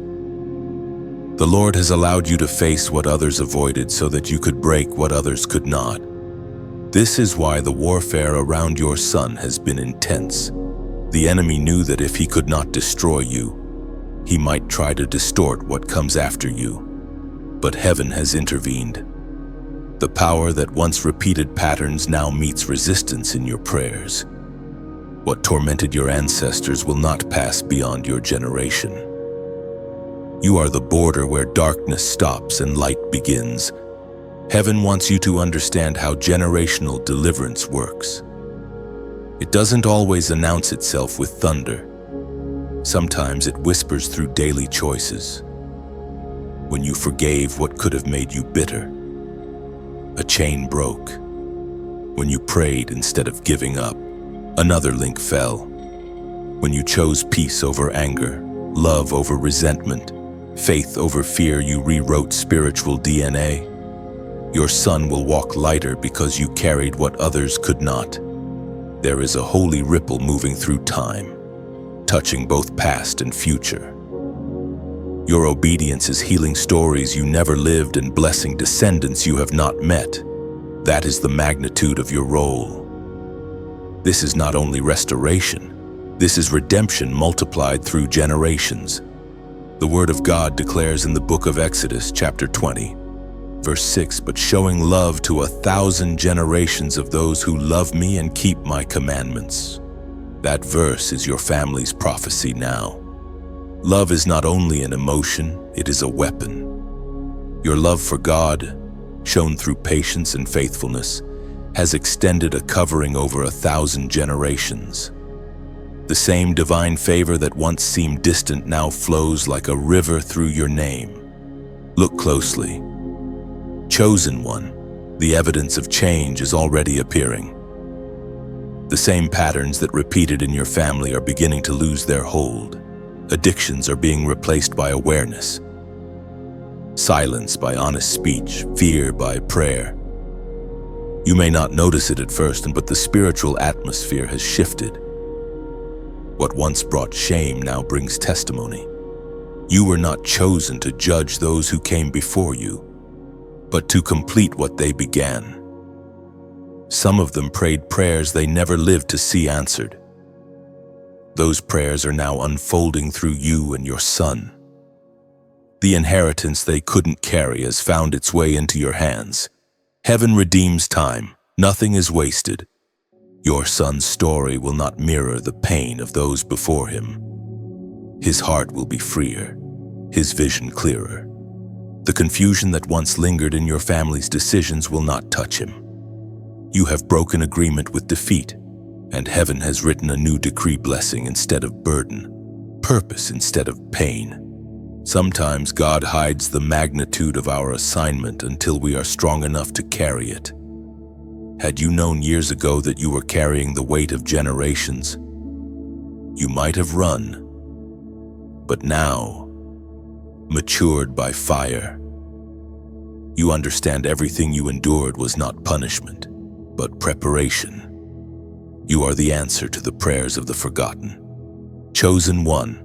Speaker 1: The Lord has allowed you to face what others avoided so that you could break what others could not. This is why the warfare around your son has been intense. The enemy knew that if he could not destroy you, He might try to distort what comes after you, but heaven has intervened. The power that once repeated patterns now meets resistance in your prayers. What tormented your ancestors will not pass beyond your generation. You are the border where darkness stops and light begins. Heaven wants you to understand how generational deliverance works. It doesn't always announce itself with thunder. Sometimes it whispers through daily choices. When you forgave what could have made you bitter, a chain broke. When you prayed instead of giving up, another link fell. When you chose peace over anger, love over resentment, faith over fear, you rewrote spiritual DNA. Your son will walk lighter because you carried what others could not. There is a holy ripple moving through time, touching both past and future. Your obedience is healing stories you never lived and blessing descendants you have not met. That is the magnitude of your role. This is not only restoration, this is redemption multiplied through generations. The Word of God declares in the book of Exodus, chapter 20, verse 6, "But showing love to 1,000 generations of those who love me and keep my commandments." That verse is your family's prophecy now. Love is not only an emotion, it is a weapon. Your love for God, shown through patience and faithfulness, has extended a covering over 1,000 generations. The same divine favor that once seemed distant now flows like a river through your name. Look closely. Chosen one, the evidence of change is already appearing. The same patterns that repeated in your family are beginning to lose their hold. Addictions are being replaced by awareness. Silence by honest speech, fear by prayer. You may not notice it at first, but the spiritual atmosphere has shifted. What once brought shame now brings testimony. You were not chosen to judge those who came before you, but to complete what they began. Some of them prayed prayers they never lived to see answered. Those prayers are now unfolding through you and your son. The inheritance they couldn't carry has found its way into your hands. Heaven redeems time. Nothing is wasted. Your son's story will not mirror the pain of those before him. His heart will be freer, his vision clearer. The confusion that once lingered in your family's decisions will not touch him. You have broken agreement with defeat, and heaven has written a new decree, blessing instead of burden, purpose instead of pain. Sometimes God hides the magnitude of our assignment until we are strong enough to carry it. Had you known years ago that you were carrying the weight of generations, you might have run. But now, matured by fire, you understand everything you endured was not punishment, but preparation. You are the answer to the prayers of the forgotten. Chosen one,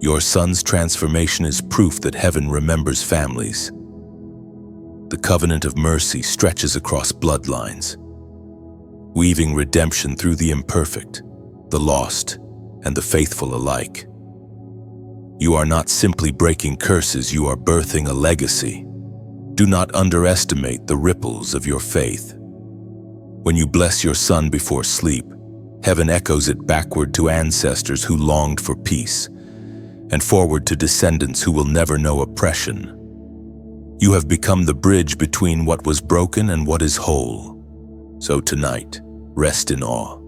Speaker 1: your son's transformation is proof that heaven remembers families. The covenant of mercy stretches across bloodlines, weaving redemption through the imperfect, the lost, and the faithful alike. You are not simply breaking curses, you are birthing a legacy. Do not underestimate the ripples of your faith. When you bless your son before sleep, heaven echoes it backward to ancestors who longed for peace, and forward to descendants who will never know oppression. You have become the bridge between what was broken and what is whole. So tonight, rest in awe.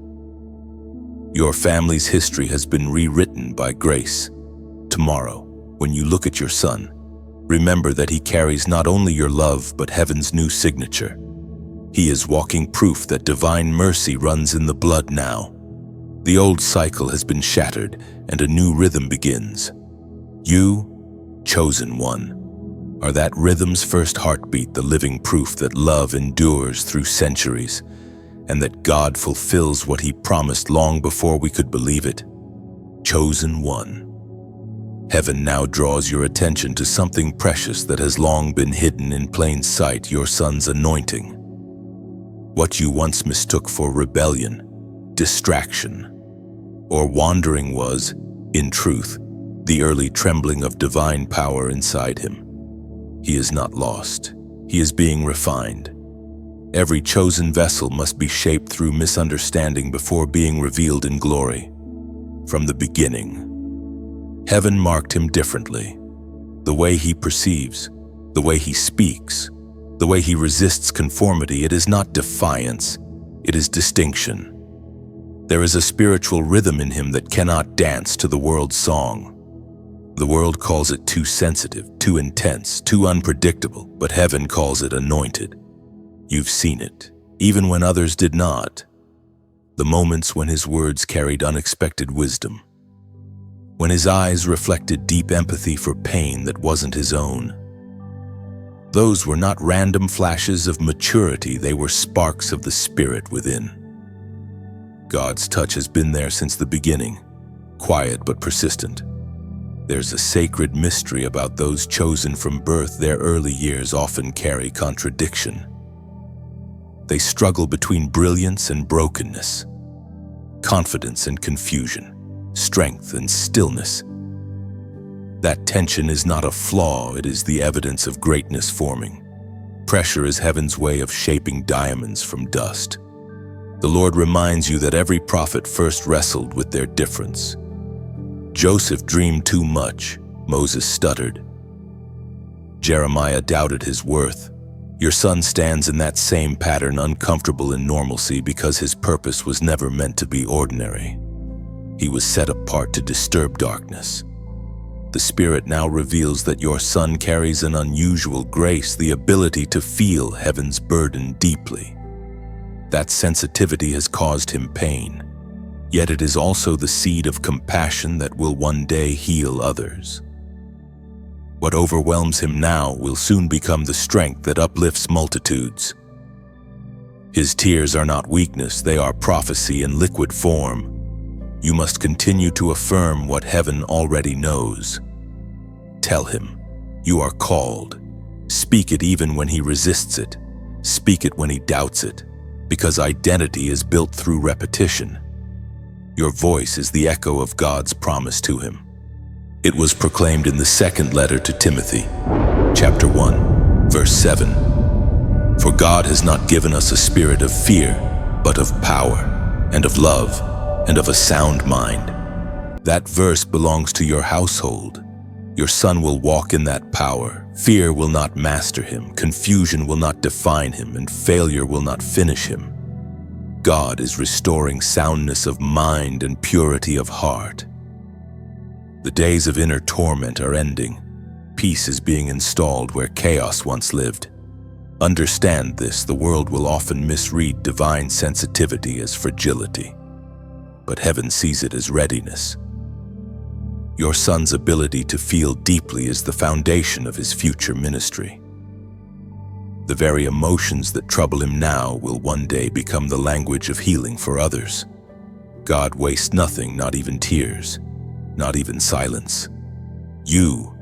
Speaker 1: Your family's history has been rewritten by grace. Tomorrow, when you look at your son, remember that he carries not only your love but heaven's new signature. He is walking proof that divine mercy runs in the blood now. The old cycle has been shattered and a new rhythm begins. You, chosen one, are that rhythm's first heartbeat, the living proof that love endures through centuries and that God fulfills what he promised long before we could believe it. Chosen one. Heaven now draws your attention to something precious that has long been hidden in plain sight, your son's anointing. What you once mistook for rebellion, distraction, or wandering was, in truth, the early trembling of divine power inside him. He is not lost. He is being refined. Every chosen vessel must be shaped through misunderstanding before being revealed in glory. From the beginning, heaven marked him differently. The way he perceives, the way he speaks, the way he resists conformity, it is not defiance, it is distinction. There is a spiritual rhythm in him that cannot dance to the world's song. The world calls it too sensitive, too intense, too unpredictable, but heaven calls it anointed. You've seen it, even when others did not. The moments when his words carried unexpected wisdom. When his eyes reflected deep empathy for pain that wasn't his own. Those were not random flashes of maturity, they were sparks of the Spirit within. God's touch has been there since the beginning, quiet but persistent. There's a sacred mystery about those chosen from birth. Their early years often carry contradiction. They struggle between brilliance and brokenness, confidence and confusion, strength and stillness. That tension is not a flaw, it is the evidence of greatness forming. Pressure is heaven's way of shaping diamonds from dust. The Lord reminds you that every prophet first wrestled with their difference. Joseph dreamed too much, Moses stuttered. Jeremiah doubted his worth. Your son stands in that same pattern, uncomfortable in normalcy because his purpose was never meant to be ordinary. He was set apart to disturb darkness. The Spirit now reveals that your son carries an unusual grace, the ability to feel heaven's burden deeply. That sensitivity has caused him pain, yet it is also the seed of compassion that will one day heal others. What overwhelms him now will soon become the strength that uplifts multitudes. His tears are not weakness, they are prophecy in liquid form. You must continue to affirm what heaven already knows. Tell him, you are called. Speak it even when he resists it. Speak it when he doubts it, because identity is built through repetition. Your voice is the echo of God's promise to him. It was proclaimed in the second letter to Timothy, chapter 1, verse 7. For God has not given us a spirit of fear, but of power, and of love, and of a sound mind. That verse belongs to your household. Your son will walk in that power. Fear will not master him, confusion will not define him, and failure will not finish him. God is restoring soundness of mind and purity of heart. The days of inner torment are ending. Peace is being installed where chaos once lived. Understand this, the world will often misread divine sensitivity as fragility, but heaven sees it as readiness. Your son's ability to feel deeply is the foundation of his future ministry. The very emotions that trouble him now will one day become the language of healing for others. God wastes nothing, not even tears, not even silence. You,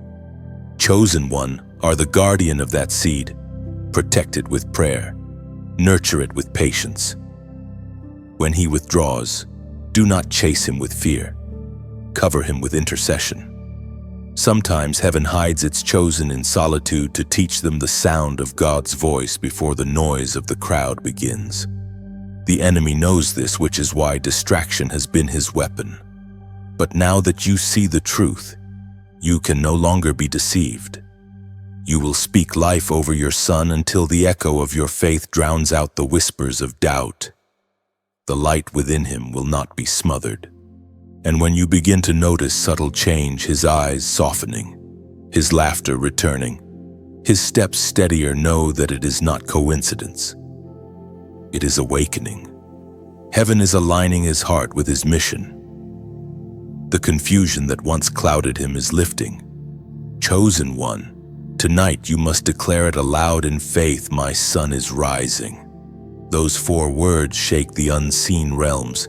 Speaker 1: chosen one, are the guardian of that seed. Protect it with prayer. Nurture it with patience. When he withdraws, do not chase him with fear. Cover him with intercession. Sometimes heaven hides its chosen in solitude to teach them the sound of God's voice before the noise of the crowd begins. The enemy knows this, which is why distraction has been his weapon. But now that you see the truth, you can no longer be deceived. You will speak life over your son until the echo of your faith drowns out the whispers of doubt. The light within him will not be smothered. And when you begin to notice subtle change, his eyes softening, his laughter returning, his steps steadier, know that it is not coincidence. It is awakening. Heaven is aligning his heart with his mission. The confusion that once clouded him is lifting. Chosen one, tonight you must declare it aloud in faith, my son is rising. Those 4 words shake the unseen realms.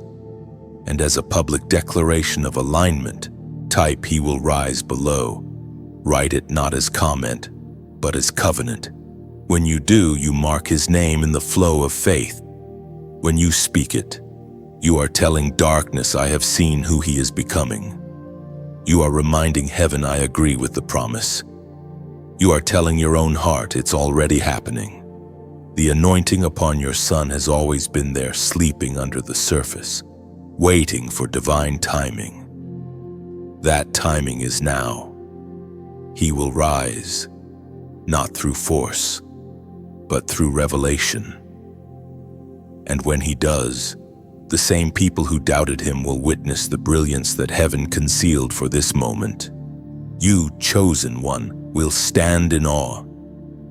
Speaker 1: And as a public declaration of alignment, type he will rise below. Write it not as comment, but as covenant. When you do, you mark his name in the flow of faith. When you speak it, you are telling darkness, I have seen who he is becoming. You are reminding heaven, I agree with the promise. You are telling your own heart it's already happening. The anointing upon your son has always been there, sleeping under the surface, waiting for divine timing. That timing is now. He will rise, not through force, but through revelation. And when he does, the same people who doubted him will witness the brilliance that heaven concealed for this moment. You, chosen one, will stand in awe.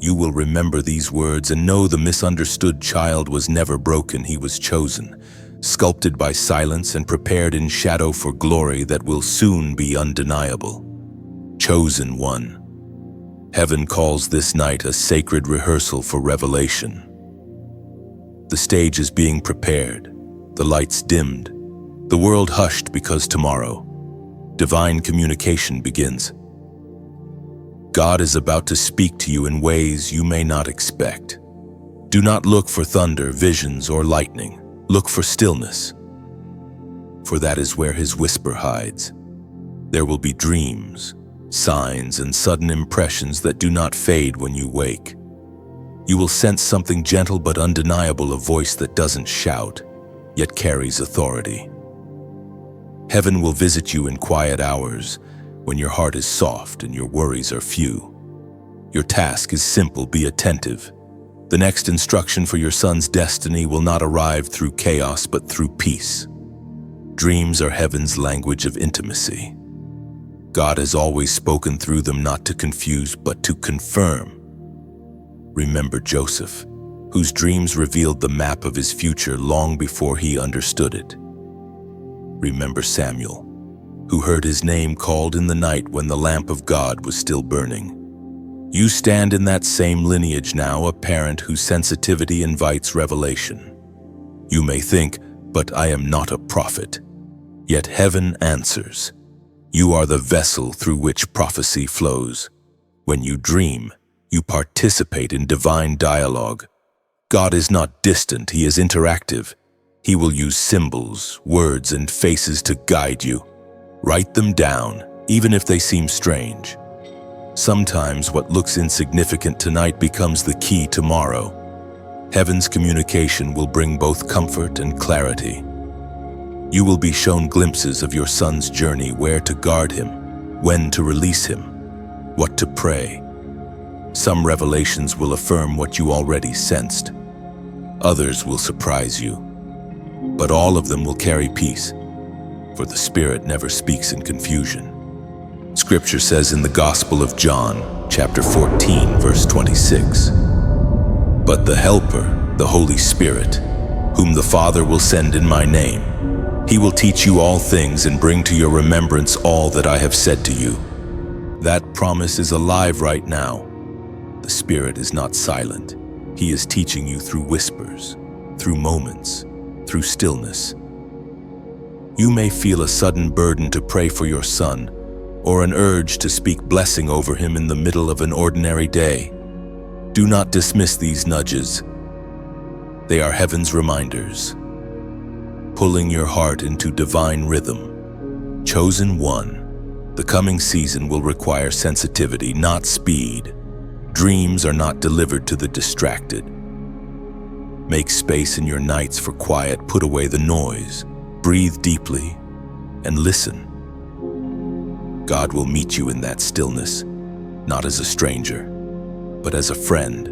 Speaker 1: You will remember these words and know the misunderstood child was never broken. He was chosen, sculpted by silence and prepared in shadow for glory that will soon be undeniable. Chosen one. Heaven calls this night a sacred rehearsal for revelation. The stage is being prepared, the lights dimmed, the world hushed because tomorrow, divine communication begins. God is about to speak to you in ways you may not expect. Do not look for thunder, visions, or lightning. Look for stillness, for that is where his whisper hides. There will be dreams, signs, and sudden impressions that do not fade when you wake. You will sense something gentle but undeniable, a voice that doesn't shout, yet carries authority. Heaven will visit you in quiet hours, when your heart is soft and your worries are few. Your task is simple: be attentive. The next instruction for your son's destiny will not arrive through chaos, but through peace. Dreams are heaven's language of intimacy. God has always spoken through them, not to confuse, but to confirm. Remember Joseph, whose dreams revealed the map of his future long before he understood it. Remember Samuel, who heard his name called in the night when the lamp of God was still burning. You stand in that same lineage now, a parent whose sensitivity invites revelation. You may think, but I am not a prophet. Yet heaven answers. You are the vessel through which prophecy flows. When you dream, you participate in divine dialogue. God is not distant, he is interactive. He will use symbols, words, and faces to guide you. Write them down, even if they seem strange. Sometimes what looks insignificant tonight becomes the key tomorrow. Heaven's communication will bring both comfort and clarity. You will be shown glimpses of your son's journey, where to guard him, when to release him, what to pray. Some revelations will affirm what you already sensed. Others will surprise you. But all of them will carry peace, for the Spirit never speaks in confusion. Scripture says in the Gospel of John, chapter 14, verse 26, "But the Helper, the Holy Spirit, whom the Father will send in my name, he will teach you all things and bring to your remembrance all that I have said to you." That promise is alive right now. The Spirit is not silent. He is teaching you through whispers, through moments, through stillness. You may feel a sudden burden to pray for your son, or an urge to speak blessing over him in the middle of an ordinary day. Do not dismiss these nudges. They are heaven's reminders, pulling your heart into divine rhythm. Chosen one, the coming season will require sensitivity, not speed. Dreams are not delivered to the distracted. Make space in your nights for quiet, put away the noise, breathe deeply, and listen. God will meet you in that stillness, not as a stranger, but as a friend.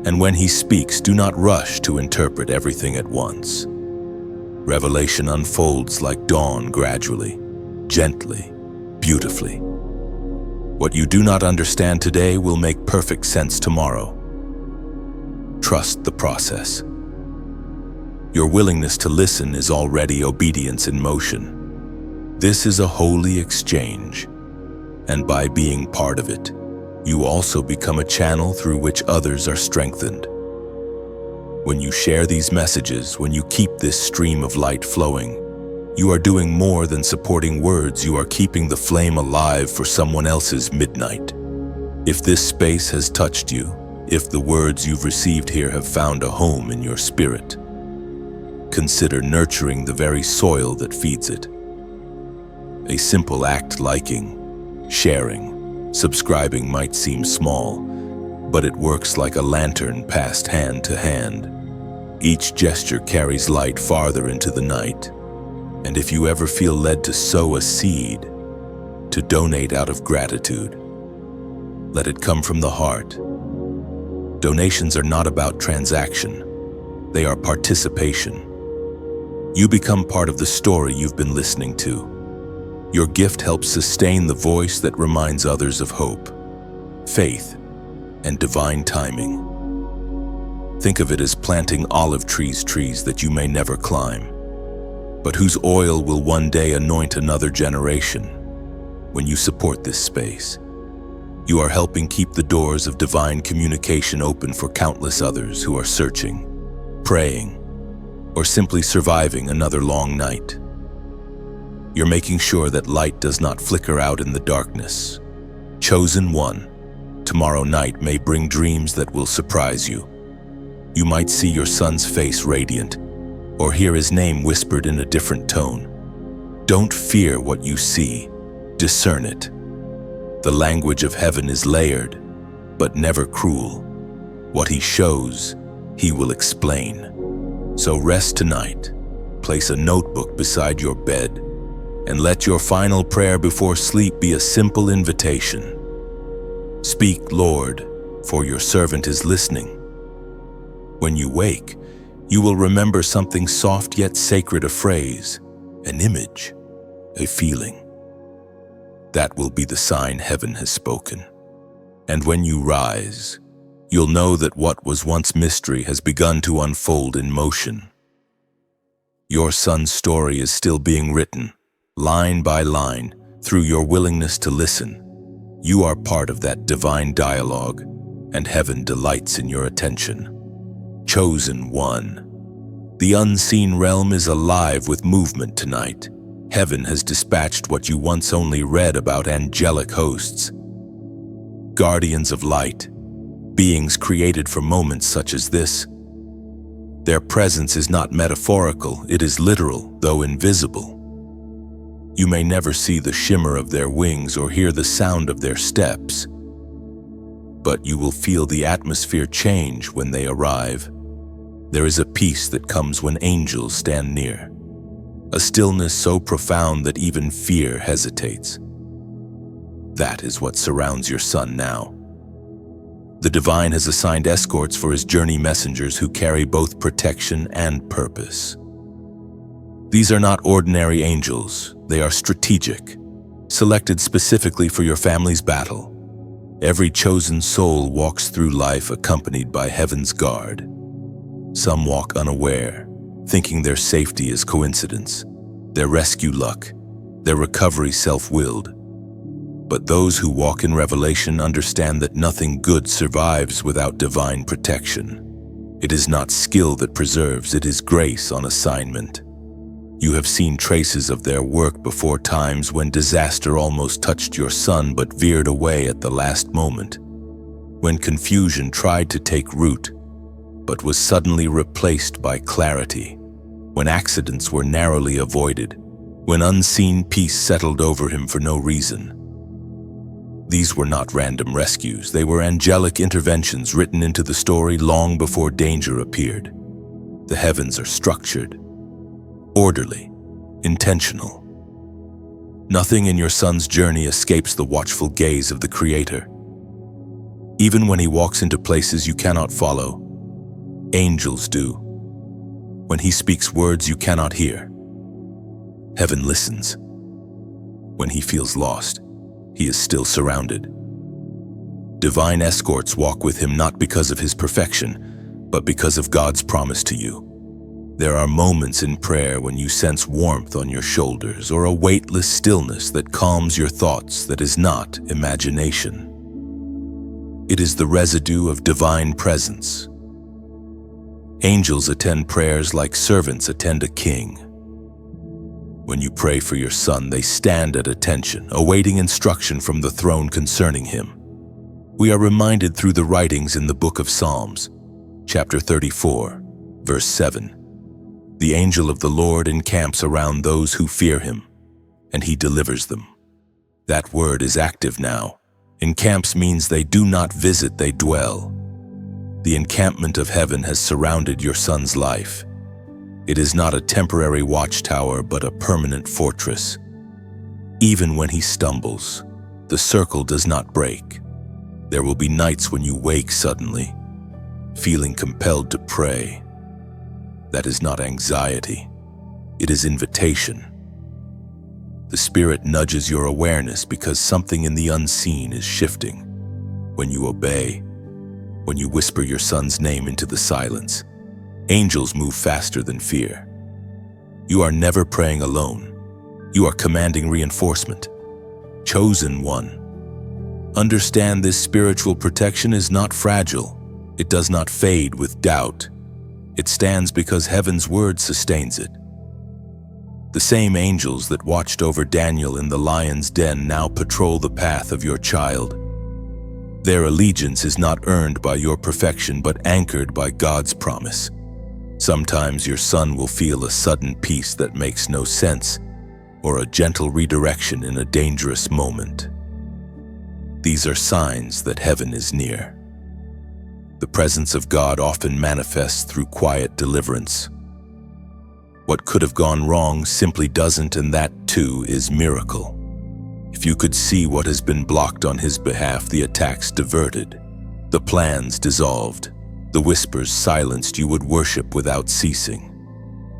Speaker 1: And when he speaks, do not rush to interpret everything at once. Revelation unfolds like dawn, gradually, gently, beautifully. What you do not understand today will make perfect sense tomorrow. Trust the process. Your willingness to listen is already obedience in motion. This is a holy exchange, and by being part of it, you also become a channel through which others are strengthened. When you share these messages, when you keep this stream of light flowing, you are doing more than supporting words. You are keeping the flame alive for someone else's midnight. If this space has touched you, if the words you've received here have found a home in your spirit, consider nurturing the very soil that feeds it. A simple act liking, sharing, subscribing might seem small, but it works like a lantern passed hand to hand. Each gesture carries light farther into the night. And if you ever feel led to sow a seed, to donate out of gratitude, let it come from the heart. Donations are not about transaction. They are participation. You become part of the story you've been listening to. Your gift helps sustain the voice that reminds others of hope, faith, and divine timing. Think of it as planting olive trees that you may never climb, but whose oil will one day anoint another generation. When you support this space, you are helping keep the doors of divine communication open for countless others who are searching, praying, or simply surviving another long night. You're making sure that light does not flicker out in the darkness. Chosen one, tomorrow night may bring dreams that will surprise you. You might see your son's face radiant, or hear his name whispered in a different tone. Don't fear what you see, discern it. The language of heaven is layered, but never cruel. What he shows, he will explain. So rest tonight, place a notebook beside your bed, and let your final prayer before sleep be a simple invitation. Speak, Lord, for your servant is listening. When you wake, you will remember something soft yet sacred, a phrase, an image, a feeling. That will be the sign heaven has spoken. And when you rise, you'll know that what was once mystery has begun to unfold in motion. Your son's story is still being written, line by line, through your willingness to listen. You are part of that divine dialogue, and heaven delights in your attention. Chosen one. The unseen realm is alive with movement tonight. Heaven has dispatched what you once only read about: angelic hosts, guardians of light, beings created for moments such as this. Their presence is not metaphorical, it is literal, though invisible. You may never see the shimmer of their wings or hear the sound of their steps, but you will feel the atmosphere change when they arrive. There is a peace that comes when angels stand near, a stillness so profound that even fear hesitates. That is what surrounds your son now. The divine has assigned escorts for his journey messengers who carry both protection and purpose. These are not ordinary angels, they are strategic, selected specifically for your family's battle. Every chosen soul walks through life accompanied by heaven's guard. Some walk unaware, thinking their safety is coincidence, their rescue luck, their recovery self-willed. But those who walk in revelation understand that nothing good survives without divine protection. It is not skill that preserves, it is grace on assignment. You have seen traces of their work before, times when disaster almost touched your son but veered away at the last moment. When confusion tried to take root, but was suddenly replaced by clarity. When accidents were narrowly avoided. When unseen peace settled over him for no reason. These were not random rescues, they were angelic interventions written into the story long before danger appeared. The heavens are structured, orderly, intentional. Nothing in your son's journey escapes the watchful gaze of the Creator. Even when he walks into places you cannot follow, angels do. When he speaks words you cannot hear, heaven listens. When he feels lost, he is still surrounded. Divine escorts walk with him not because of his perfection, but because of God's promise to you. There are moments in prayer when you sense warmth on your shoulders or a weightless stillness that calms your thoughts that is not imagination. It is the residue of divine presence. Angels attend prayers like servants attend a king. When you pray for your son, they stand at attention, awaiting instruction from the throne concerning him. We are reminded through the writings in the book of Psalms, chapter 34, verse 7. The angel of the Lord encamps around those who fear him, and he delivers them. That word is active now. Encamps means they do not visit, they dwell. The encampment of heaven has surrounded your son's life. It is not a temporary watchtower, but a permanent fortress. Even when he stumbles, the circle does not break. There will be nights when you wake suddenly, feeling compelled to pray. That is not anxiety. It is invitation. The Spirit nudges your awareness because something in the unseen is shifting. When you obey, when you whisper your son's name into the silence, angels move faster than fear. You are never praying alone. You are commanding reinforcement. Chosen one. Understand this spiritual protection is not fragile. It does not fade with doubt. It stands because heaven's word sustains it. The same angels that watched over Daniel in the lion's den now patrol the path of your child. Their allegiance is not earned by your perfection, but anchored by God's promise. Sometimes your son will feel a sudden peace that makes no sense, or a gentle redirection in a dangerous moment. These are signs that heaven is near. The presence of God often manifests through quiet deliverance. What could have gone wrong simply doesn't, and that too is miracle. If you could see what has been blocked on his behalf, the attacks diverted, the plans dissolved, the whispers silenced, you would worship without ceasing.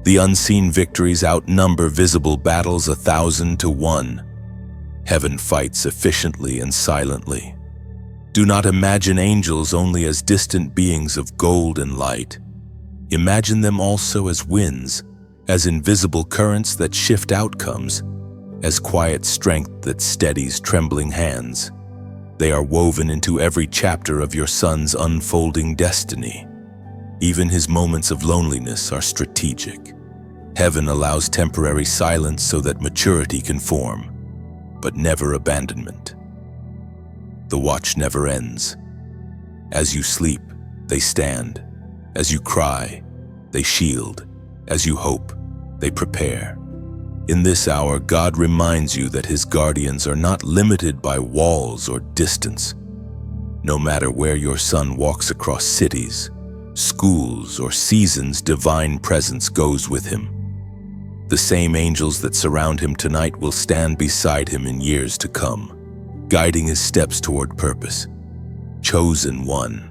Speaker 1: The unseen victories outnumber visible battles 1,000 to 1. Heaven fights efficiently and silently. Do not imagine angels only as distant beings of gold and light. Imagine them also as winds, as invisible currents that shift outcomes, as quiet strength that steadies trembling hands. They are woven into every chapter of your son's unfolding destiny. Even his moments of loneliness are strategic. Heaven allows temporary silence so that maturity can form, but never abandonment. The watch never ends. As you sleep, they stand. As you cry, they shield. As you hope, they prepare. In this hour, God reminds you that his guardians are not limited by walls or distance. No matter where your son walks across cities, schools, or seasons, divine presence goes with him. The same angels that surround him tonight will stand beside him in years to come, guiding his steps toward purpose. Chosen one.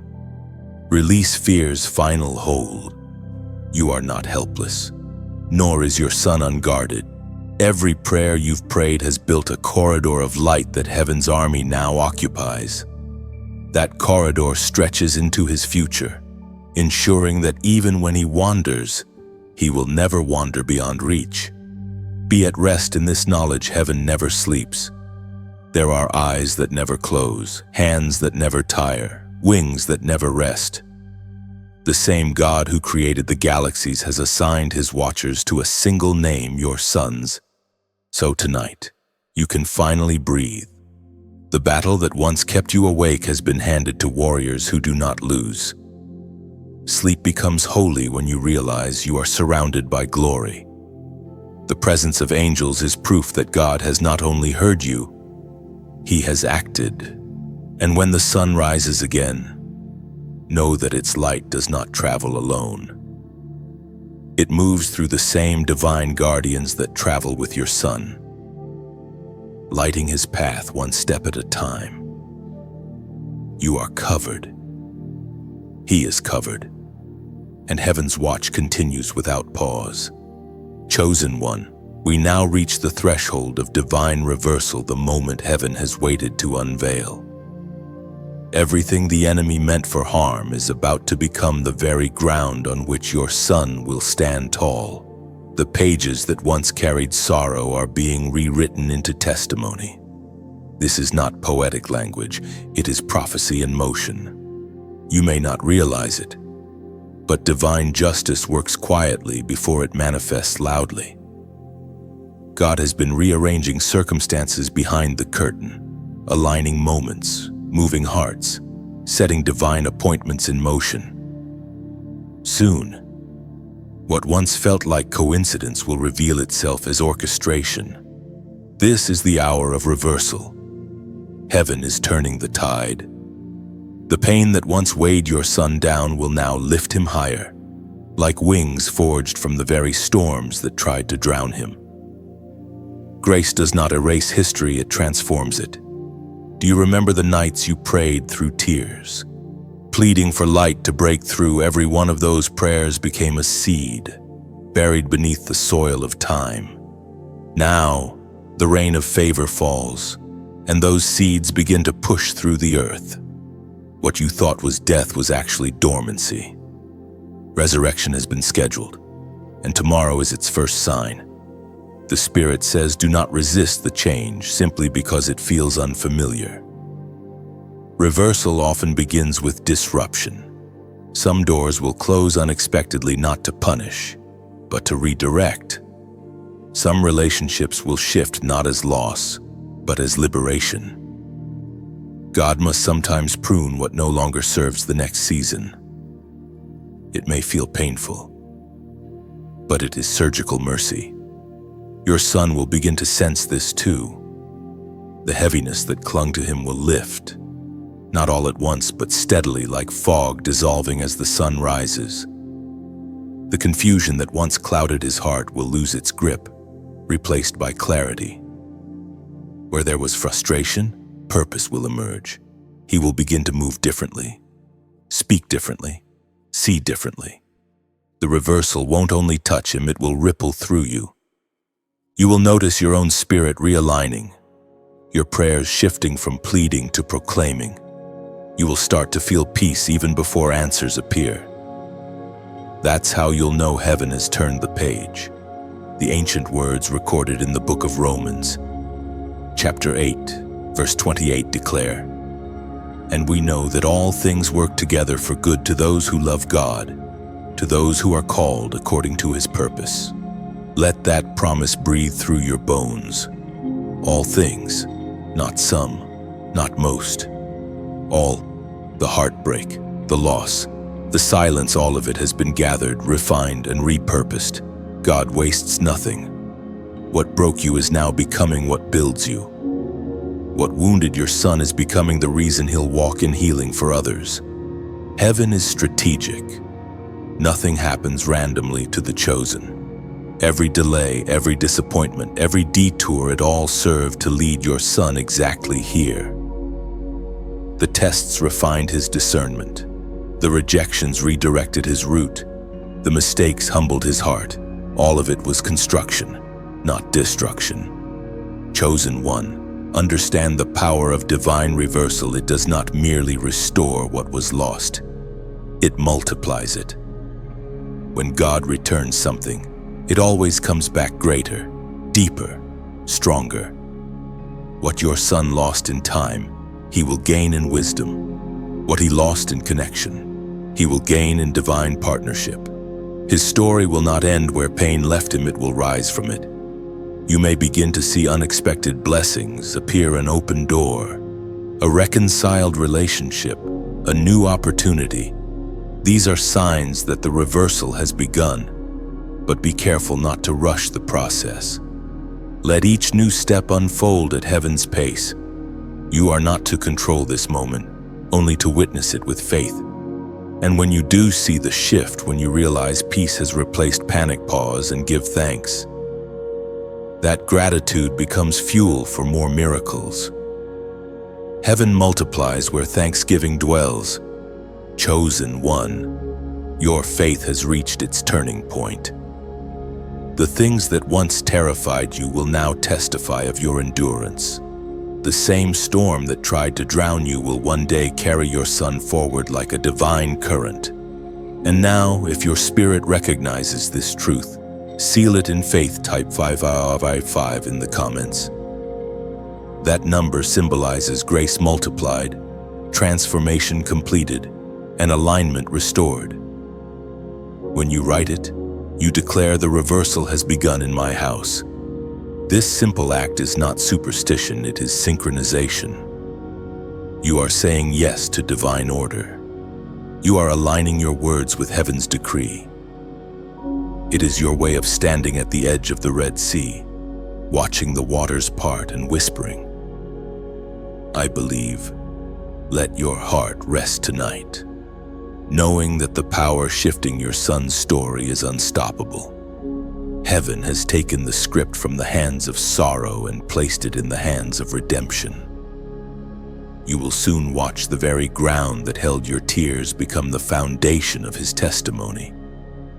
Speaker 1: Release fear's final hold. You are not helpless, nor is your son unguarded. Every prayer you've prayed has built a corridor of light that heaven's army now occupies. That corridor stretches into his future, ensuring that even when he wanders, he will never wander beyond reach. Be at rest in this knowledge: heaven never sleeps. There are eyes that never close, hands that never tire, wings that never rest. The same God who created the galaxies has assigned his watchers to a single name, your sons. So tonight, you can finally breathe. The battle that once kept you awake has been handed to warriors who do not lose. Sleep becomes holy when you realize you are surrounded by glory. The presence of angels is proof that God has not only heard you, he has acted. And when the sun rises again, know that its light does not travel alone. It moves through the same divine guardians that travel with your son, lighting his path one step at a time. You are covered. He is covered. And heaven's watch continues without pause. Chosen one, we now reach the threshold of divine reversal, the moment heaven has waited to unveil. Everything the enemy meant for harm is about to become the very ground on which your son will stand tall. The pages that once carried sorrow are being rewritten into testimony. This is not poetic language, it is prophecy in motion. You may not realize it, but divine justice works quietly before it manifests loudly. God has been rearranging circumstances behind the curtain, aligning moments, moving hearts, setting divine appointments in motion. Soon, what once felt like coincidence will reveal itself as orchestration. This is the hour of reversal. Heaven is turning the tide. The pain that once weighed your son down will now lift him higher, like wings forged from the very storms that tried to drown him. Grace does not erase history, it transforms it. Do you remember the nights you prayed through tears, pleading for light to break through? Every one of those prayers became a seed, buried beneath the soil of time. Now, the rain of favor falls, and those seeds begin to push through the earth. What you thought was death was actually dormancy. Resurrection has been scheduled, and tomorrow is its first sign. The Spirit says, do not resist the change simply because it feels unfamiliar. Reversal often begins with disruption. Some doors will close unexpectedly, not to punish, but to redirect. Some relationships will shift not as loss, but as liberation. God must sometimes prune what no longer serves the next season. It may feel painful, but it is surgical mercy. Your son will begin to sense this too. The heaviness that clung to him will lift, not all at once, but steadily, like fog dissolving as the sun rises. The confusion that once clouded his heart will lose its grip, replaced by clarity. Where there was frustration, purpose will emerge. He will begin to move differently, speak differently, see differently. The reversal won't only touch him, it will ripple through you. You will notice your own spirit realigning, your prayers shifting from pleading to proclaiming. You will start to feel peace even before answers appear. That's how you'll know heaven has turned the page. The ancient words recorded in the book of Romans, chapter 8, verse 28 declare, "And we know that all things work together for good to those who love God, to those who are called according to his purpose." Let that promise breathe through your bones. All things, not some, not most. All, the heartbreak, the loss, the silence, all of it has been gathered, refined, and repurposed. God wastes nothing. What broke you is now becoming what builds you. What wounded your son is becoming the reason he'll walk in healing for others. Heaven is strategic. Nothing happens randomly to the chosen. Every delay, every disappointment, every detour, it all served to lead your son exactly here. The tests refined his discernment. The rejections redirected his route. The mistakes humbled his heart. All of it was construction, not destruction. Chosen one, understand the power of divine reversal. It does not merely restore what was lost. It multiplies it. When God returns something, it always comes back greater, deeper, stronger. What your son lost in time, he will gain in wisdom. What he lost in connection, he will gain in divine partnership. His story will not end where pain left him, it will rise from it. You may begin to see unexpected blessings appear, an open door, a reconciled relationship, a new opportunity. These are signs that the reversal has begun. But be careful not to rush the process. Let each new step unfold at heaven's pace. You are not to control this moment, only to witness it with faith. And when you do see the shift, when you realize peace has replaced panic, pause and give thanks. That gratitude becomes fuel for more miracles. Heaven multiplies where thanksgiving dwells. Chosen one, your faith has reached its turning point. The things that once terrified you will now testify of your endurance. The same storm that tried to drown you will one day carry your son forward like a divine current. And now, if your spirit recognizes this truth, seal it in faith. Type 555 in the comments. That number symbolizes grace multiplied, transformation completed, and alignment restored. When you write it, you declare the reversal has begun in my house. This simple act is not superstition, it is synchronization. You are saying yes to divine order. You are aligning your words with heaven's decree. It is your way of standing at the edge of the Red Sea, watching the waters part and whispering, "I believe. Let your heart rest tonight," knowing that the power shifting your son's story is unstoppable. Heaven has taken the script from the hands of sorrow and placed it in the hands of redemption. You will soon watch the very ground that held your tears become the foundation of his testimony.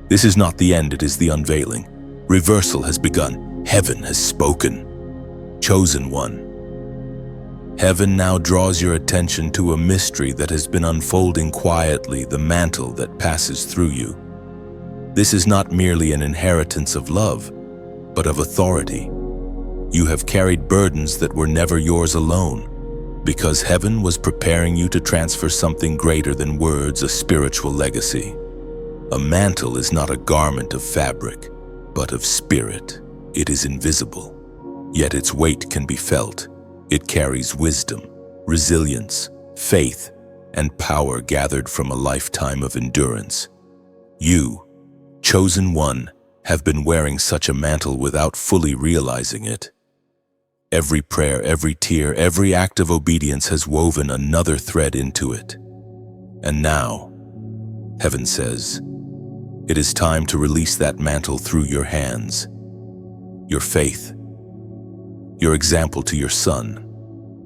Speaker 1: This is not the end, it is the unveiling. Reversal has begun. Heaven has spoken. Chosen one. Heaven now draws your attention to a mystery that has been unfolding quietly, the mantle that passes through you. This is not merely an inheritance of love, but of authority. You have carried burdens that were never yours alone, because heaven was preparing you to transfer something greater than words, a spiritual legacy. A mantle is not a garment of fabric, but of spirit. It is invisible, yet its weight can be felt. It carries wisdom, resilience, faith, and power gathered from a lifetime of endurance. You, chosen one, have been wearing such a mantle without fully realizing it. Every prayer, every tear, every act of obedience has woven another thread into it. And now, heaven says, it is time to release that mantle through your hands. Your faith, your example to your son.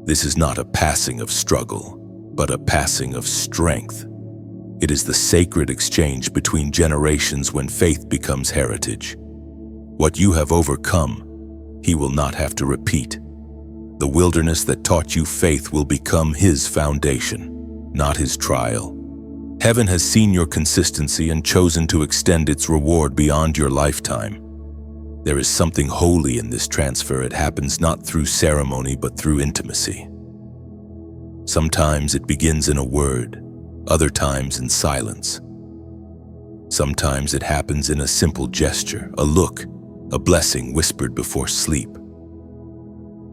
Speaker 1: This is not a passing of struggle, but a passing of strength. It is the sacred exchange between generations when faith becomes heritage. What you have overcome, he will not have to repeat. The wilderness that taught you faith will become his foundation, not his trial. Heaven has seen your consistency and chosen to extend its reward beyond your lifetime. There is something holy in this transfer. It happens not through ceremony, but through intimacy. Sometimes it begins in a word, other times in silence. Sometimes it happens in a simple gesture, a look, a blessing whispered before sleep.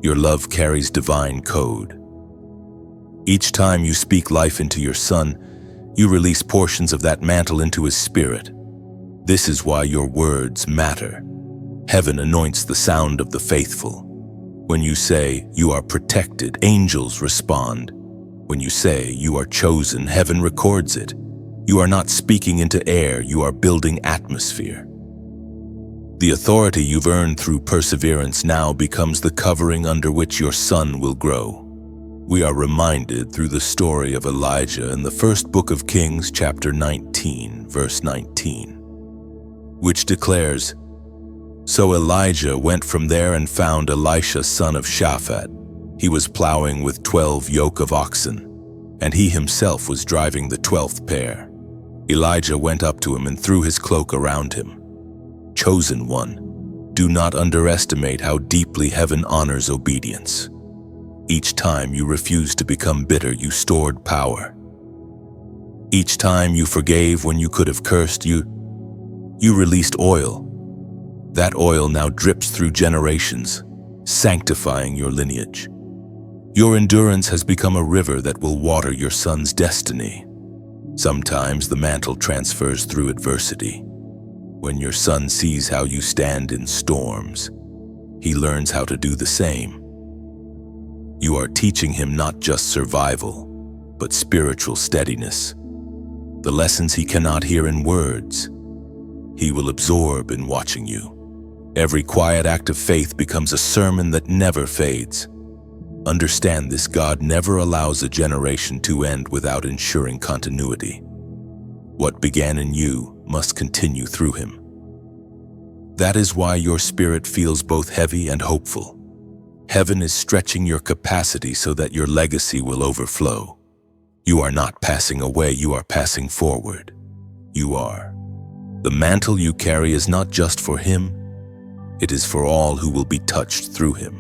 Speaker 1: Your love carries divine code. Each time you speak life into your son, you release portions of that mantle into his spirit. This is why your words matter. Heaven anoints the sound of the faithful. When you say, "You are protected," angels respond. When you say, "You are chosen," heaven records it. You are not speaking into air, you are building atmosphere. The authority you've earned through perseverance now becomes the covering under which your son will grow. We are reminded through the story of Elijah in the first book of Kings, chapter 19, verse 19, which declares, "So Elijah went from there and found Elisha son of Shaphat. He was plowing with 12 yoke of oxen, and he himself was driving the 12th pair. Elijah went up to him and threw his cloak around him." Chosen one, do not underestimate how deeply heaven honors obedience. Each time you refused to become bitter, you stored power. Each time you forgave when you could have cursed, you released oil. That oil now drips through generations, sanctifying your lineage. Your endurance has become a river that will water your son's destiny. Sometimes the mantle transfers through adversity. When your son sees how you stand in storms, he learns how to do the same. You are teaching him not just survival, but spiritual steadiness. The lessons he cannot hear in words, he will absorb in watching you. Every quiet act of faith becomes a sermon that never fades. Understand this: God never allows a generation to end without ensuring continuity. What began in you must continue through him. That is why your spirit feels both heavy and hopeful. Heaven is stretching your capacity so that your legacy will overflow. You are not passing away, you are passing forward. You are. The mantle you carry is not just for him, it is for all who will be touched through him.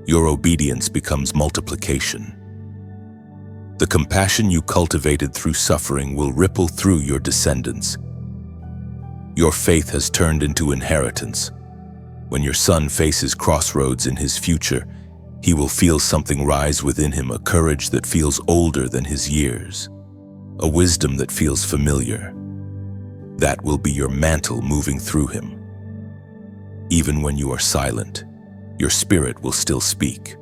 Speaker 1: Your obedience becomes multiplication. The compassion you cultivated through suffering will ripple through your descendants. Your faith has turned into inheritance. When your son faces crossroads in his future, he will feel something rise within him, a courage that feels older than his years, a wisdom that feels familiar. That will be your mantle moving through him. Even when you are silent, your spirit will still speak.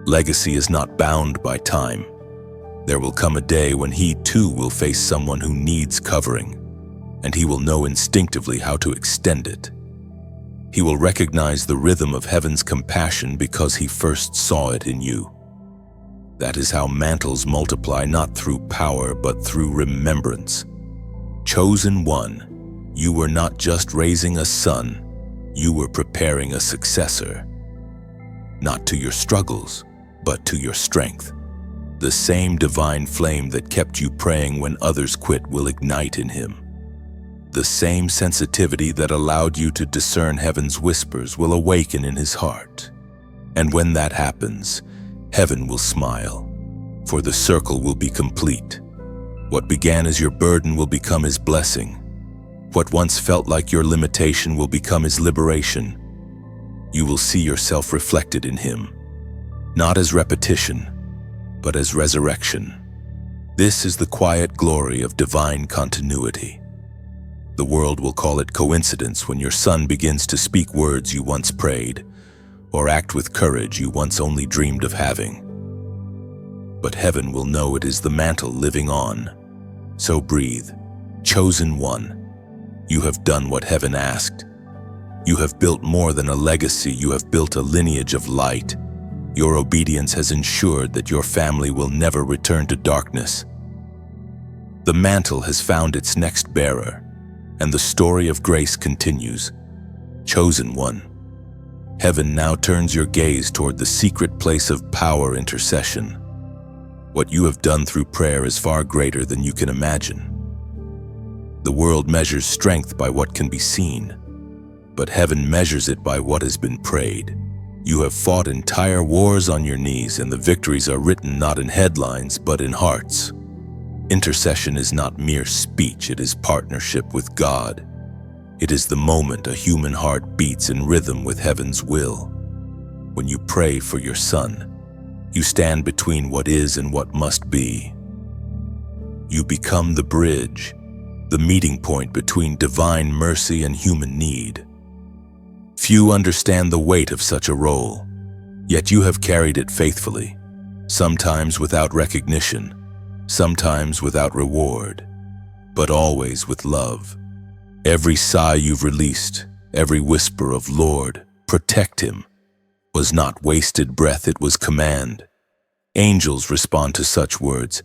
Speaker 1: Legacy is not bound by time. There will come a day when he too will face someone who needs covering, and he will know instinctively how to extend it. He will recognize the rhythm of heaven's compassion because he first saw it in you. That is how mantles multiply, not through power, but through remembrance. Chosen one, you were not just raising a son, you were preparing a successor. Not to your struggles, but to your strength. The same divine flame that kept you praying when others quit will ignite in him. The same sensitivity that allowed you to discern heaven's whispers will awaken in his heart. And when that happens, heaven will smile, for the circle will be complete. What began as your burden will become his blessing. What once felt like your limitation will become his liberation. You will see yourself reflected in him, not as repetition, but as resurrection. This is the quiet glory of divine continuity. The world will call it coincidence when your son begins to speak words you once prayed, or act with courage you once only dreamed of having. But heaven will know it is the mantle living on. So breathe, chosen one. You have done what heaven asked. You have built more than a legacy, you have built a lineage of light. Your obedience has ensured that your family will never return to darkness. The mantle has found its next bearer, and the story of grace continues. Chosen one, heaven now turns your gaze toward the secret place of power intercession. What you have done through prayer is far greater than you can imagine. The world measures strength by what can be seen, but heaven measures it by what has been prayed. You have fought entire wars on your knees, and the victories are written not in headlines, but in hearts. Intercession is not mere speech, it is partnership with God. It is the moment a human heart beats in rhythm with heaven's will. When you pray for your son, you stand between what is and what must be. You become the bridge, the meeting point between divine mercy and human need. Few understand the weight of such a role, yet you have carried it faithfully, sometimes without recognition, sometimes without reward, but always with love. Every sigh you've released, every whisper of "Lord, protect him," was not wasted breath, it was command. Angels respond to such words.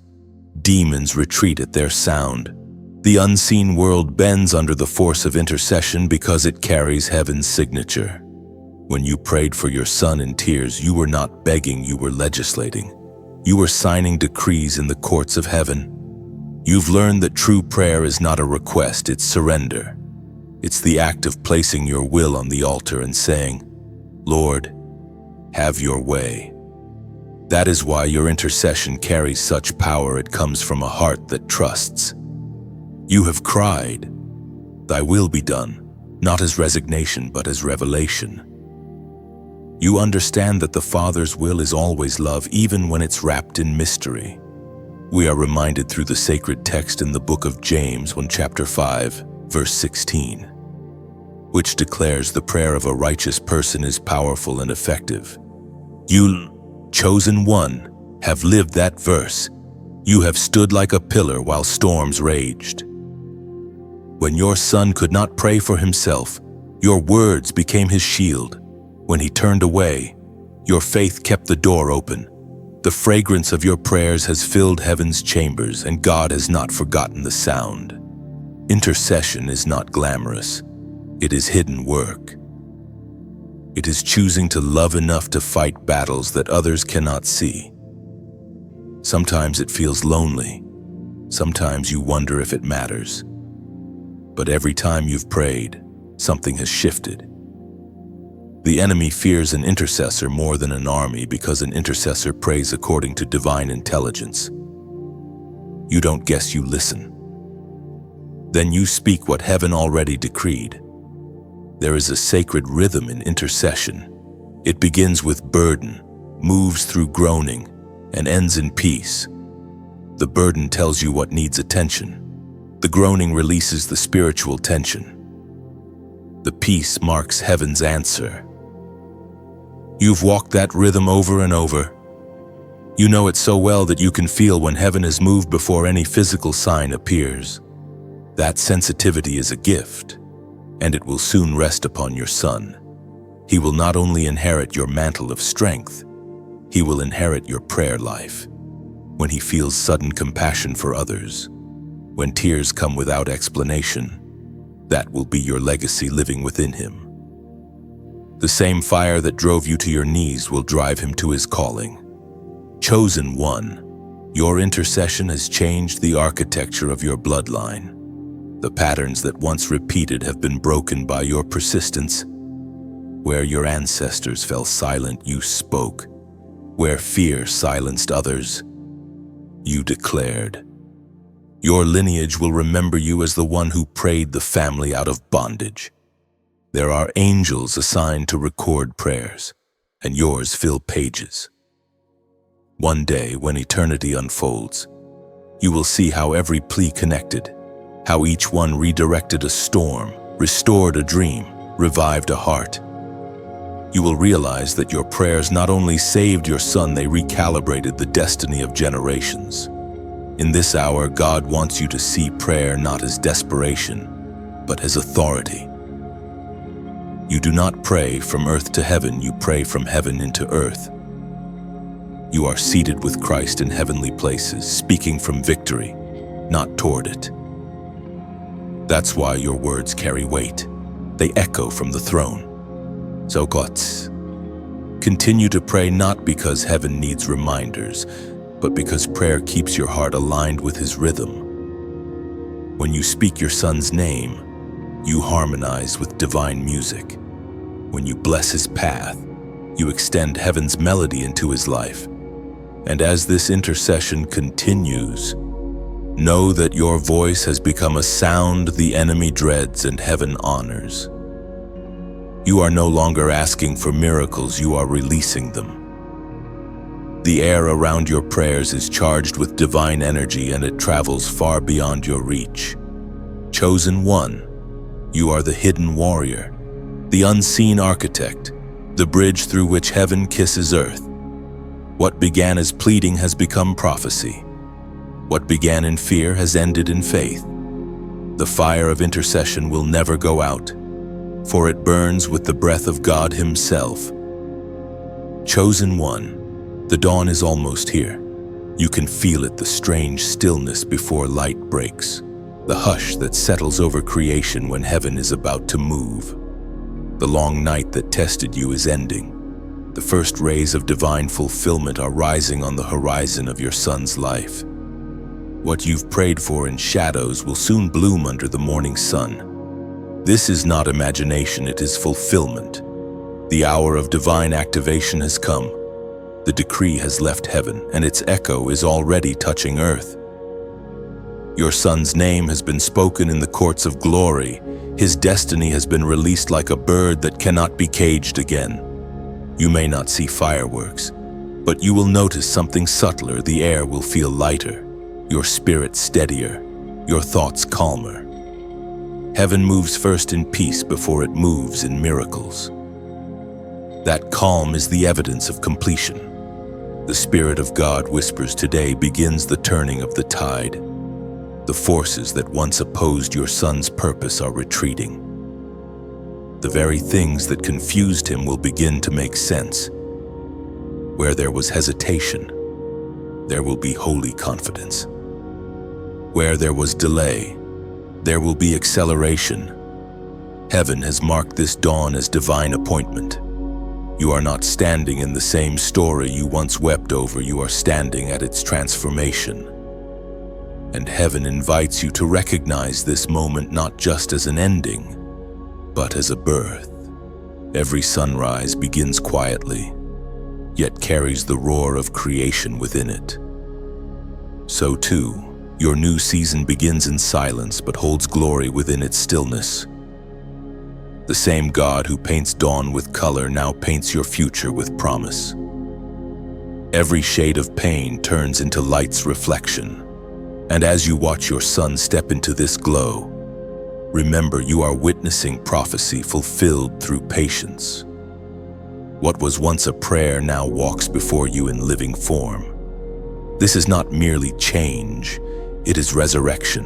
Speaker 1: Demons retreat at their sound. The unseen world bends under the force of intercession because it carries heaven's signature. When you prayed for your son in tears, you were not begging, you were legislating. You were signing decrees in the courts of heaven. You've learned that true prayer is not a request, it's surrender. It's the act of placing your will on the altar and saying, "Lord, have your way." That is why your intercession carries such power. It comes from a heart that trusts. You have cried, "Thy will be done," not as resignation, but as revelation. You understand that the Father's will is always love, even when it's wrapped in mystery. We are reminded through the sacred text in the book of James, chapter 5, verse 16, which declares the prayer of a righteous person is powerful and effective. You, chosen one, have lived that verse. You have stood like a pillar while storms raged. When your son could not pray for himself, your words became his shield. When he turned away, your faith kept the door open. The fragrance of your prayers has filled heaven's chambers, and God has not forgotten the sound. Intercession is not glamorous. It is hidden work. It is choosing to love enough to fight battles that others cannot see. Sometimes it feels lonely. Sometimes you wonder if it matters. But every time you've prayed, something has shifted. The enemy fears an intercessor more than an army because an intercessor prays according to divine intelligence. You don't guess, you listen. Then you speak what heaven already decreed. There is a sacred rhythm in intercession. It begins with burden, moves through groaning, and ends in peace. The burden tells you what needs attention. The groaning releases the spiritual tension. The peace marks heaven's answer. You've walked that rhythm over and over. You know it so well that you can feel when heaven is moved before any physical sign appears. That sensitivity is a gift, and it will soon rest upon your son. He will not only inherit your mantle of strength, he will inherit your prayer life. When he feels sudden compassion for others, when tears come without explanation, that will be your legacy living within him. The same fire that drove you to your knees will drive him to his calling. Chosen one, your intercession has changed the architecture of your bloodline. The patterns that once repeated have been broken by your persistence. Where your ancestors fell silent, you spoke. Where fear silenced others, you declared. Your lineage will remember you as the one who prayed the family out of bondage. There are angels assigned to record prayers, and yours fill pages. One day, when eternity unfolds, you will see how every plea connected, how each one redirected a storm, restored a dream, revived a heart. You will realize that your prayers not only saved your son, they recalibrated the destiny of generations. In this hour, God wants you to see prayer not as desperation, but as authority. You do not pray from earth to heaven, you pray from heaven into earth. You are seated with Christ in heavenly places, speaking from victory, not toward it. That's why your words carry weight. They echo from the throne. So God, continue to pray not because heaven needs reminders, but because prayer keeps your heart aligned with his rhythm. When you speak your son's name, you harmonize with divine music. When you bless his path, you extend heaven's melody into his life. And as this intercession continues, know that your voice has become a sound the enemy dreads and heaven honors. You are no longer asking for miracles, you are releasing them. The air around your prayers is charged with divine energy, and it travels far beyond your reach. Chosen one, you are the hidden warrior, the unseen architect, the bridge through which heaven kisses earth. What began as pleading has become prophecy. What began in fear has ended in faith. The fire of intercession will never go out, for it burns with the breath of God himself. Chosen one, the dawn is almost here. You can feel it, the strange stillness before light breaks, the hush that settles over creation when heaven is about to move. The long night that tested you is ending. The first rays of divine fulfillment are rising on the horizon of your son's life. What you've prayed for in shadows will soon bloom under the morning sun. This is not imagination, it is fulfillment. The hour of divine activation has come. The decree has left heaven, and its echo is already touching earth. Your son's name has been spoken in the courts of glory. His destiny has been released like a bird that cannot be caged again. You may not see fireworks, but you will notice something subtler. The air will feel lighter, your spirit steadier, your thoughts calmer. Heaven moves first in peace before it moves in miracles. That calm is the evidence of completion. The Spirit of God whispers, today begins the turning of the tide. The forces that once opposed your son's purpose are retreating. The very things that confused him will begin to make sense. Where there was hesitation, there will be holy confidence. Where there was delay, there will be acceleration. Heaven has marked this dawn as divine appointment. You are not standing in the same story you once wept over, you are standing at its transformation. And heaven invites you to recognize this moment not just as an ending, but as a birth. Every sunrise begins quietly, yet carries the roar of creation within it. So too, your new season begins in silence but holds glory within its stillness. The same God who paints dawn with color now paints your future with promise. Every shade of pain turns into light's reflection, and as you watch your son step into this glow, Remember, you are witnessing prophecy fulfilled through patience. What was once a prayer now walks before you in living form. This is not merely change, it is resurrection.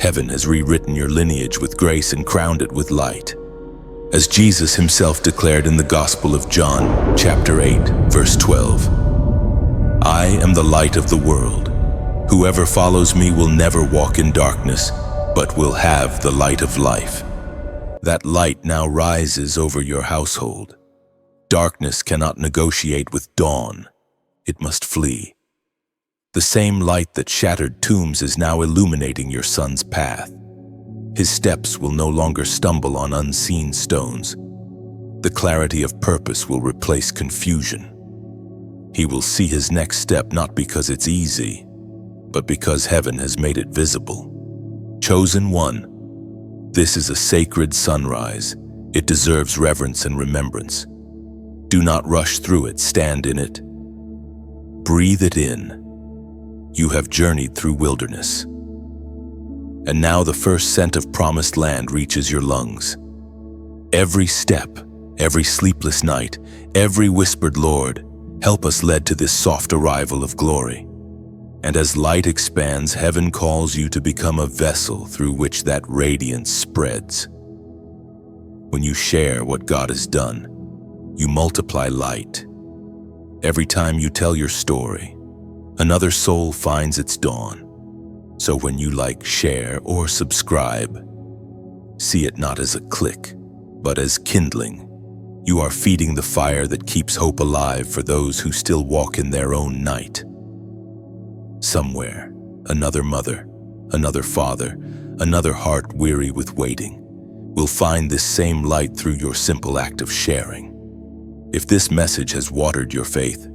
Speaker 1: Heaven has rewritten your lineage with grace and crowned it with light. As Jesus himself declared in the Gospel of John, chapter 8, verse 12, "I am the light of the world. Whoever follows me will never walk in darkness, but will have the light of life." That light now rises over your household. Darkness cannot negotiate with dawn. It must flee. The same light that shattered tombs is now illuminating your son's path. His steps will no longer stumble on unseen stones. The clarity of purpose will replace confusion. He will see his next step not because it's easy, but because heaven has made it visible. Chosen one, this is a sacred sunrise. It deserves reverence and remembrance. Do not rush through it, stand in it. Breathe it in. You have journeyed through wilderness. And now the first scent of promised land reaches your lungs. Every step, every sleepless night, every whispered "Lord, help us" led to this soft arrival of glory. And as light expands, heaven calls you to become a vessel through which that radiance spreads. When you share what God has done, you multiply light. Every time you tell your story, another soul finds its dawn. So when you like, share, or subscribe, see it not as a click, but as kindling. You are feeding the fire that keeps hope alive for those who still walk in their own night. Somewhere, another mother, another father, another heart weary with waiting, will find this same light through your simple act of sharing. If this message has watered your faith,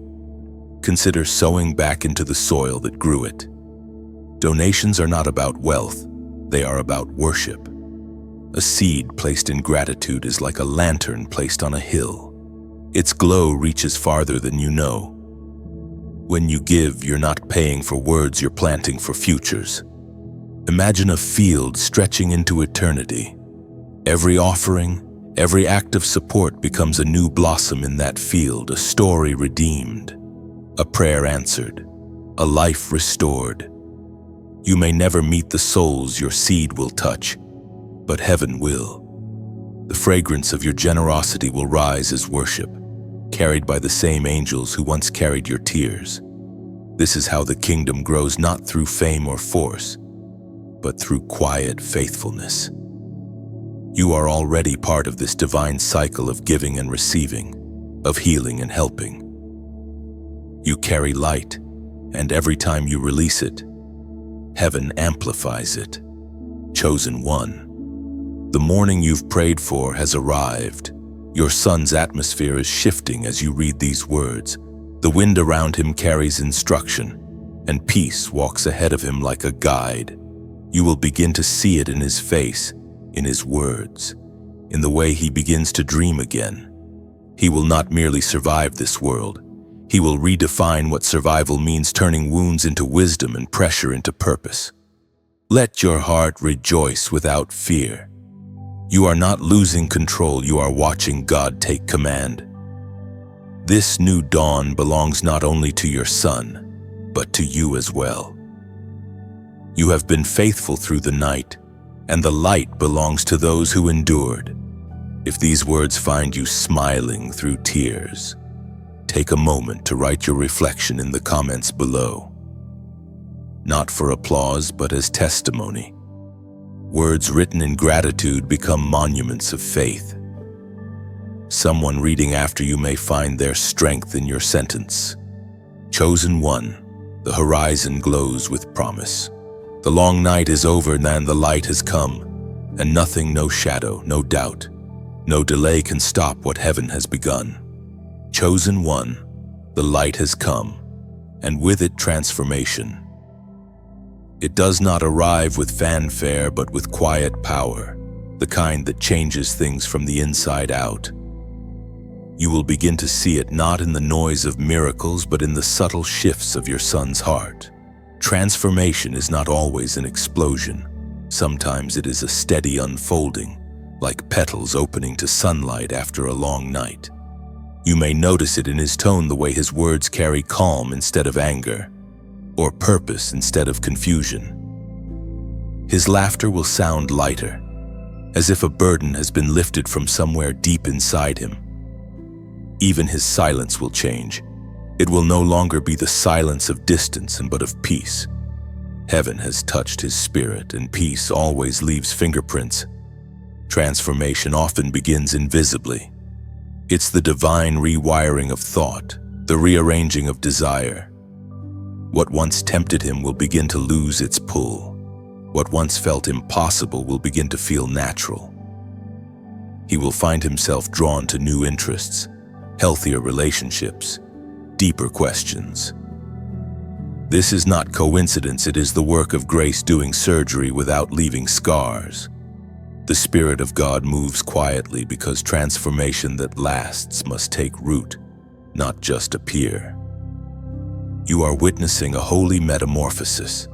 Speaker 1: consider sowing back into the soil that grew it. Donations are not about wealth, they are about worship. A seed placed in gratitude is like a lantern placed on a hill. Its glow reaches farther than you know. When you give, you're not paying for words, you're planting for futures. Imagine a field stretching into eternity. Every offering, every act of support becomes a new blossom in that field, a story redeemed, a prayer answered, a life restored. You may never meet the souls your seed will touch, but heaven will. The fragrance of your generosity will rise as worship, carried by the same angels who once carried your tears. This is how the kingdom grows, not through fame or force, but through quiet faithfulness. You are already part of this divine cycle of giving and receiving, of healing and helping. You carry light, and every time you release it, heaven amplifies it. Chosen one, the morning you've prayed for has arrived. Your son's atmosphere is shifting as you read these words. The wind around him carries instruction, and peace walks ahead of him like a guide. You will begin to see it in his face, in his words, in the way he begins to dream again. He will not merely survive this world. He will redefine what survival means, turning wounds into wisdom and pressure into purpose. Let your heart rejoice without fear. You are not losing control, you are watching God take command. This new dawn belongs not only to your son, but to you as well. You have been faithful through the night, and the light belongs to those who endured. If these words find you smiling through tears, take a moment to write your reflection in the comments below. Not for applause, but as testimony. Words written in gratitude become monuments of faith. Someone reading after you may find their strength in your sentence. Chosen one, the horizon glows with promise. The long night is over and the light has come, and nothing, no shadow, no doubt, no delay can stop what heaven has begun. Chosen one, the light has come, and with it transformation. It does not arrive with fanfare, but with quiet power, the kind that changes things from the inside out. You will begin to see it not in the noise of miracles, but in the subtle shifts of your son's heart. Transformation is not always an explosion. Sometimes it is a steady unfolding, like petals opening to sunlight after a long night. You may notice it in his tone, the way his words carry calm instead of anger, or purpose instead of confusion. His laughter will sound lighter, as if a burden has been lifted from somewhere deep inside him. Even his silence will change. It will no longer be the silence of distance but of peace. Heaven has touched his spirit, and peace always leaves fingerprints. Transformation often begins invisibly. It's the divine rewiring of thought, the rearranging of desire. What once tempted him will begin to lose its pull. What once felt impossible will begin to feel natural. He will find himself drawn to new interests, healthier relationships, deeper questions. This is not coincidence, it is the work of grace doing surgery without leaving scars. The Spirit of God moves quietly because transformation that lasts must take root, not just appear. You are witnessing a holy metamorphosis.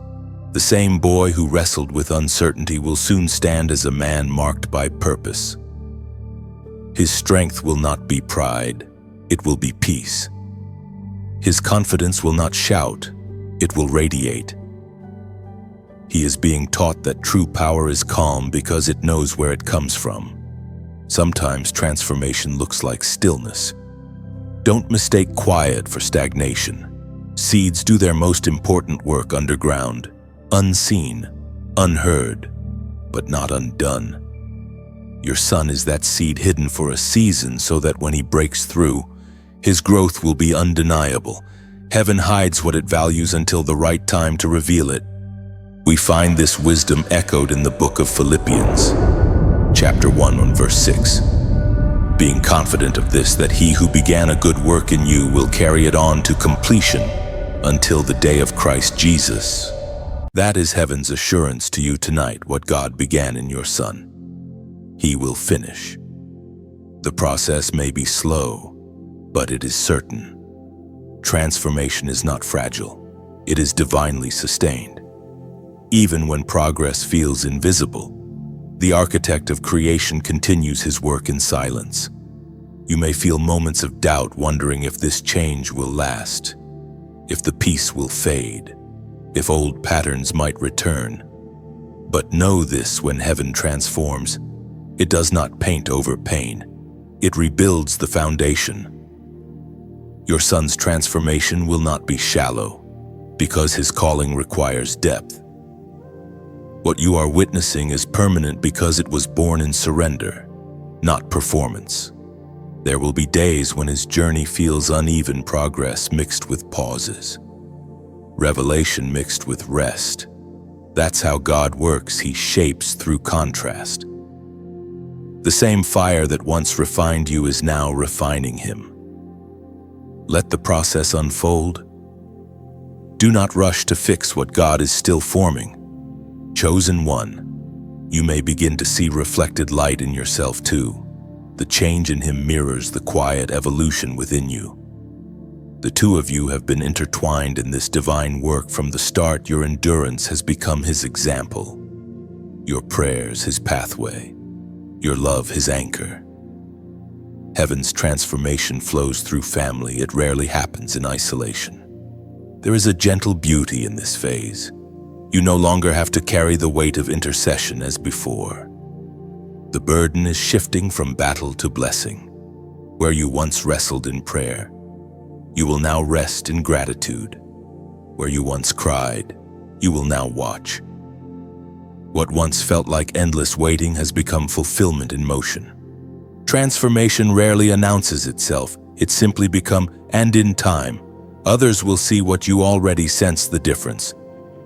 Speaker 1: The same boy who wrestled with uncertainty will soon stand as a man marked by purpose. His strength will not be pride, it will be peace. His confidence will not shout, it will radiate. He is being taught that true power is calm because it knows where it comes from. Sometimes transformation looks like stillness. Don't mistake quiet for stagnation. Seeds do their most important work underground, unseen, unheard, but not undone. Your son is that seed hidden for a season so that when he breaks through, his growth will be undeniable. Heaven hides what it values until the right time to reveal it. We find this wisdom echoed in the book of Philippians, chapter 1 verse 6. Being confident of this, that he who began a good work in you will carry it on to completion until the day of Christ Jesus. That is heaven's assurance to you tonight. What God began in your son, he will finish. The process may be slow, but it is certain. Transformation is not fragile, it is divinely sustained. Even when progress feels invisible, the architect of creation continues his work in silence. You may feel moments of doubt, wondering if this change will last, if the peace will fade, if old patterns might return. But know this: when heaven transforms, it does not paint over pain, it rebuilds the foundation. Your son's transformation will not be shallow, because his calling requires depth. What you are witnessing is permanent because it was born in surrender, not performance. There will be days when his journey feels uneven, progress mixed with pauses, revelation mixed with rest. That's how God works. He shapes through contrast. The same fire that once refined you is now refining him. Let the process unfold. Do not rush to fix what God is still forming. Chosen one, you may begin to see reflected light in yourself too. The change in him mirrors the quiet evolution within you. The two of you have been intertwined in this divine work from the start. Your endurance has become his example, your prayers his pathway, your love his anchor. Heaven's transformation flows through family. It rarely happens in isolation. There is a gentle beauty in this phase. You no longer have to carry the weight of intercession as before. The burden is shifting from battle to blessing. Where you once wrestled in prayer, you will now rest in gratitude. Where you once cried, you will now watch. What once felt like endless waiting has become fulfillment in motion. Transformation rarely announces itself. It simply becomes, and in time, others will see what you already sense: the difference,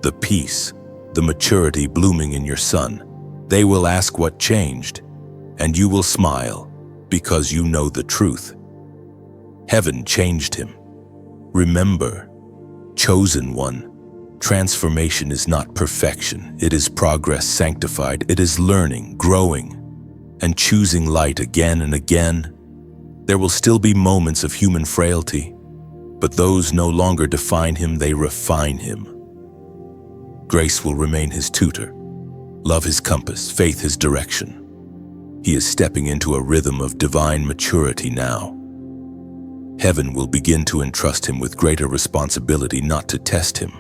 Speaker 1: the peace, the maturity blooming in your son. They will ask what changed, and you will smile because you know the truth. Heaven changed him. Remember, chosen one, transformation is not perfection. It is progress sanctified. It is learning, growing, and choosing light again and again. There will still be moments of human frailty, but those no longer define him, they refine him. Grace will remain his tutor, Love his compass, faith his direction. He is stepping into a rhythm of divine maturity now. Heaven will begin to entrust him with greater responsibility, not to test him,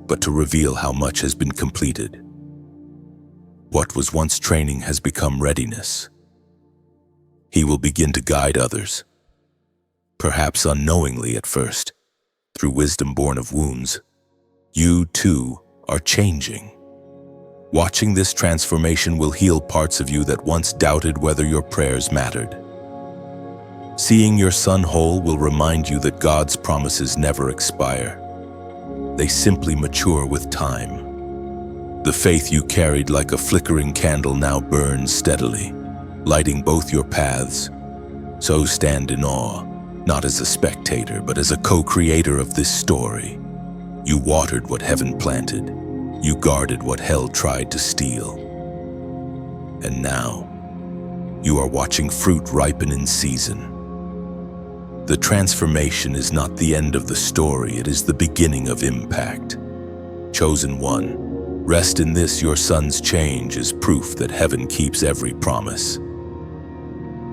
Speaker 1: but to reveal how much has been completed. What was once training has become readiness. He will begin to guide others, perhaps unknowingly at first, through wisdom born of wounds. You, too, are changing. Watching this transformation will heal parts of you that once doubted whether your prayers mattered. Seeing your son whole will remind you that God's promises never expire. They simply mature with time. The faith you carried like a flickering candle now burns steadily, lighting both your paths. So stand in awe, not as a spectator, but as a co-creator of this story. You watered what heaven planted. You guarded what hell tried to steal. And now, you are watching fruit ripen in season. The transformation is not the end of the story, it is the beginning of impact. Chosen one, rest in this. Your son's change is proof that heaven keeps every promise.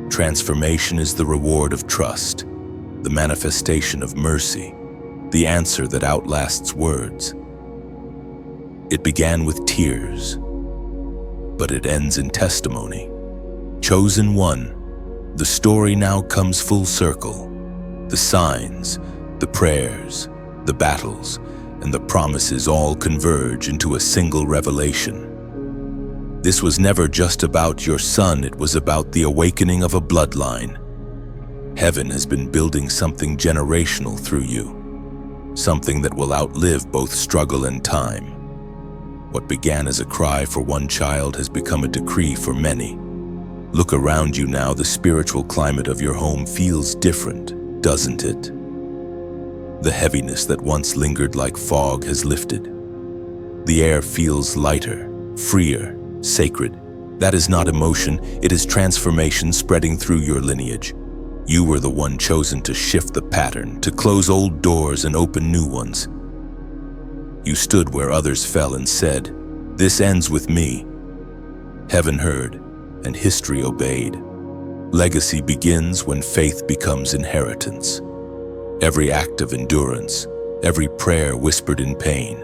Speaker 1: Transformation is the reward of trust, the manifestation of mercy, the answer that outlasts words. It began with tears, but it ends in testimony. Chosen one, the story now comes full circle. The signs, the prayers, the battles, and the promises all converge into a single revelation. This was never just about your son, it was about the awakening of a bloodline. Heaven has been building something generational through you, something that will outlive both struggle and time. What began as a cry for one child has become a decree for many. Look around you now, the spiritual climate of your home feels different, doesn't it? The heaviness that once lingered like fog has lifted. The air feels lighter, freer, sacred. That is not emotion, it is transformation spreading through your lineage. You were the one chosen to shift the pattern, to close old doors and open new ones. You stood where others fell and said, "This ends with me." Heaven heard, and history obeyed. Legacy begins when faith becomes inheritance. Every act of endurance, every prayer whispered in pain,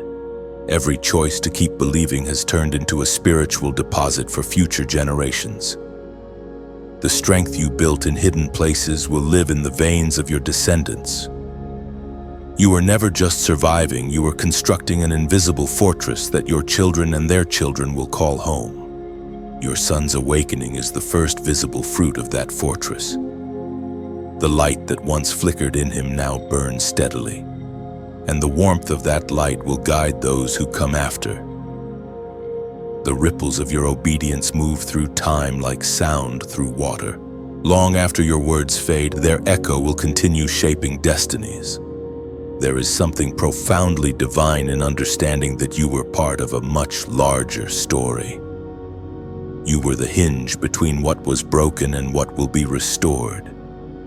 Speaker 1: every choice to keep believing has turned into a spiritual deposit for future generations. The strength you built in hidden places will live in the veins of your descendants. You were never just surviving, you were constructing an invisible fortress that your children and their children will call home. Your son's awakening is the first visible fruit of that fortress. The light that once flickered in him now burns steadily, and the warmth of that light will guide those who come after. The ripples of your obedience move through time like sound through water. Long after your words fade, their echo will continue shaping destinies. There is something profoundly divine in understanding that you were part of a much larger story. You were the hinge between what was broken and what will be restored.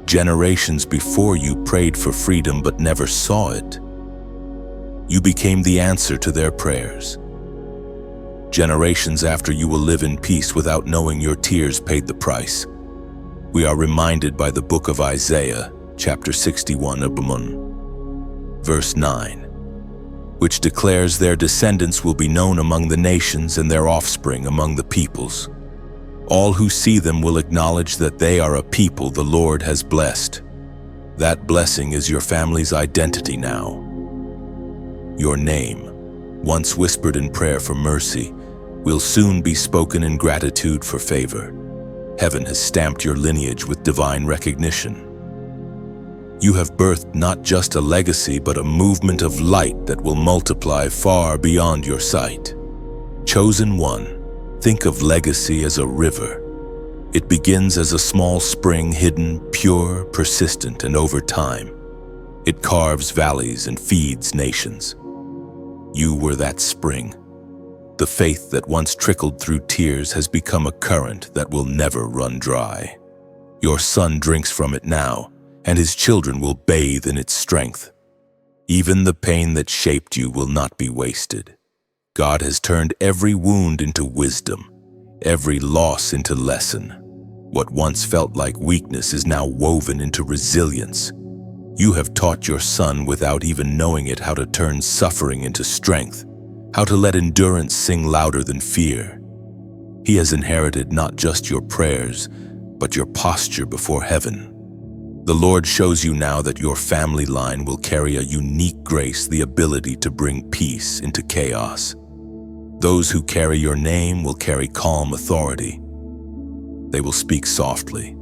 Speaker 1: Generations before you prayed for freedom but never saw it. You became the answer to their prayers. Generations after you will live in peace without knowing your tears paid the price. We are reminded by the book of Isaiah, chapter 61, verse 9, which declares their descendants will be known among the nations and their offspring among the peoples. All who see them will acknowledge that they are a people the Lord has blessed. That blessing is your family's identity now. Your name, once whispered in prayer for mercy, will soon be spoken in gratitude for favor. Heaven has stamped your lineage with divine recognition. You have birthed not just a legacy, but a movement of light that will multiply far beyond your sight. Chosen one, think of legacy as a river. It begins as a small spring, hidden, pure, persistent, and over time, it carves valleys and feeds nations. You were that spring. The faith that once trickled through tears has become a current that will never run dry. Your son drinks from it now, and his children will bathe in its strength. Even the pain that shaped you will not be wasted. God has turned every wound into wisdom, every loss into lesson. What once felt like weakness is now woven into resilience. You have taught your son without even knowing it how to turn suffering into strength, how to let endurance sing louder than fear. He has inherited not just your prayers, but your posture before heaven. The Lord shows you now that your family line will carry a unique grace, the ability to bring peace into chaos. Those who carry your name will carry calm authority. They will speak softly,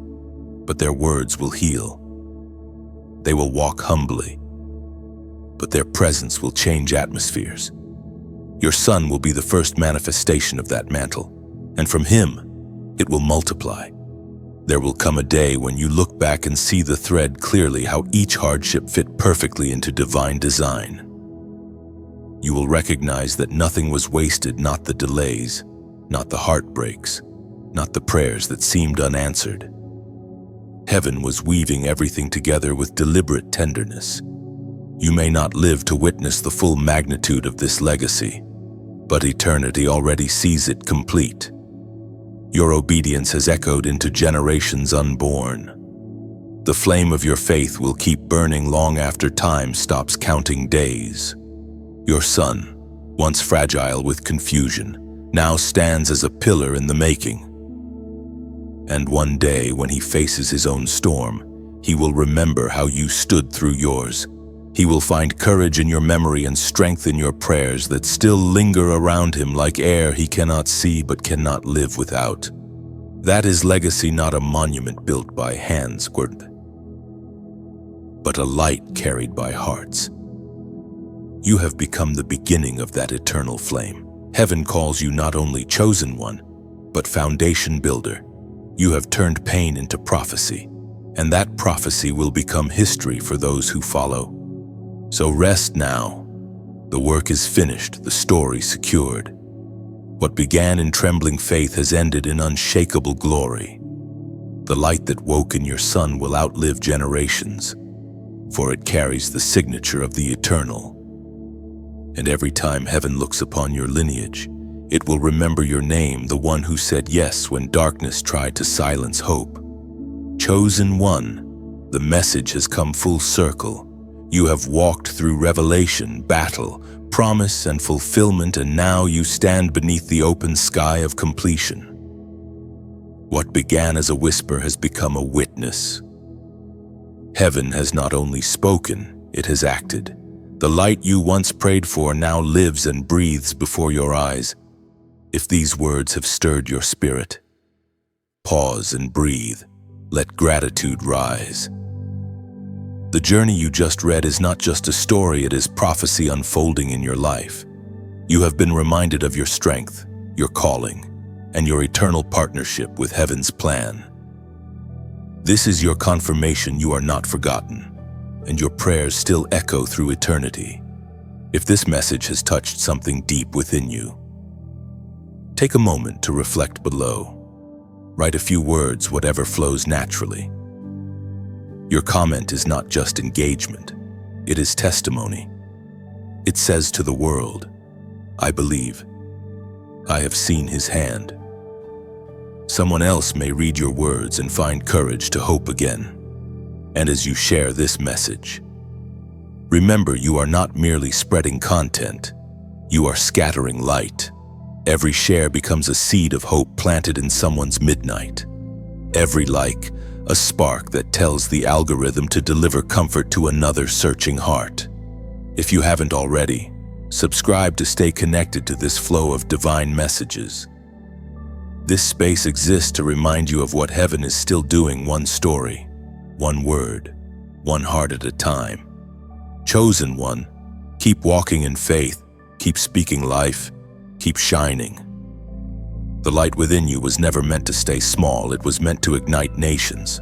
Speaker 1: but their words will heal. They will walk humbly, but their presence will change atmospheres. Your son will be the first manifestation of that mantle, and from him, it will multiply. There will come a day when you look back and see the thread clearly, how each hardship fit perfectly into divine design. You will recognize that nothing was wasted, not the delays, not the heartbreaks, not the prayers that seemed unanswered. Heaven was weaving everything together with deliberate tenderness. You may not live to witness the full magnitude of this legacy, but eternity already sees it complete. Your obedience has echoed into generations unborn. The flame of your faith will keep burning long after time stops counting days. Your son, once fragile with confusion, now stands as a pillar in the making. And one day, when he faces his own storm, he will remember how you stood through yours. He will find courage in your memory and strength in your prayers that still linger around him like air he cannot see but cannot live without. That is legacy, not a monument built by hands, but a light carried by hearts. You have become the beginning of that eternal flame. Heaven calls you not only chosen one, but foundation builder. You have turned pain into prophecy, and that prophecy will become history for those who follow. So rest now. The work is finished, the story secured. What began in trembling faith has ended in unshakable glory. The light that woke in your son will outlive generations, for it carries the signature of the eternal. And every time heaven looks upon your lineage, it will remember your name, the one who said yes when darkness tried to silence hope. Chosen one, the message has come full circle. You have walked through revelation, battle, promise, and fulfillment, and now you stand beneath the open sky of completion. What began as a whisper has become a witness. Heaven has not only spoken, it has acted. The light you once prayed for now lives and breathes before your eyes. If these words have stirred your spirit, pause and breathe. Let gratitude rise. The journey you just read is not just a story, it is prophecy unfolding in your life. You have been reminded of your strength, your calling, and your eternal partnership with heaven's plan. This is your confirmation you are not forgotten, and your prayers still echo through eternity. If this message has touched something deep within you, take a moment to reflect below. Write a few words, whatever flows naturally. Your comment is not just engagement, it is testimony. It says to the world, I believe. I have seen his hand. Someone else may read your words and find courage to hope again. And as you share this message, remember you are not merely spreading content, you are scattering light. Every share becomes a seed of hope planted in someone's midnight. Every like, a spark that tells the algorithm to deliver comfort to another searching heart. If you haven't already, subscribe to stay connected to this flow of divine messages. This space exists to remind you of what heaven is still doing, one story, one word, one heart at a time. Chosen one, keep walking in faith, keep speaking life, keep shining. The light within you was never meant to stay small, it was meant to ignite nations.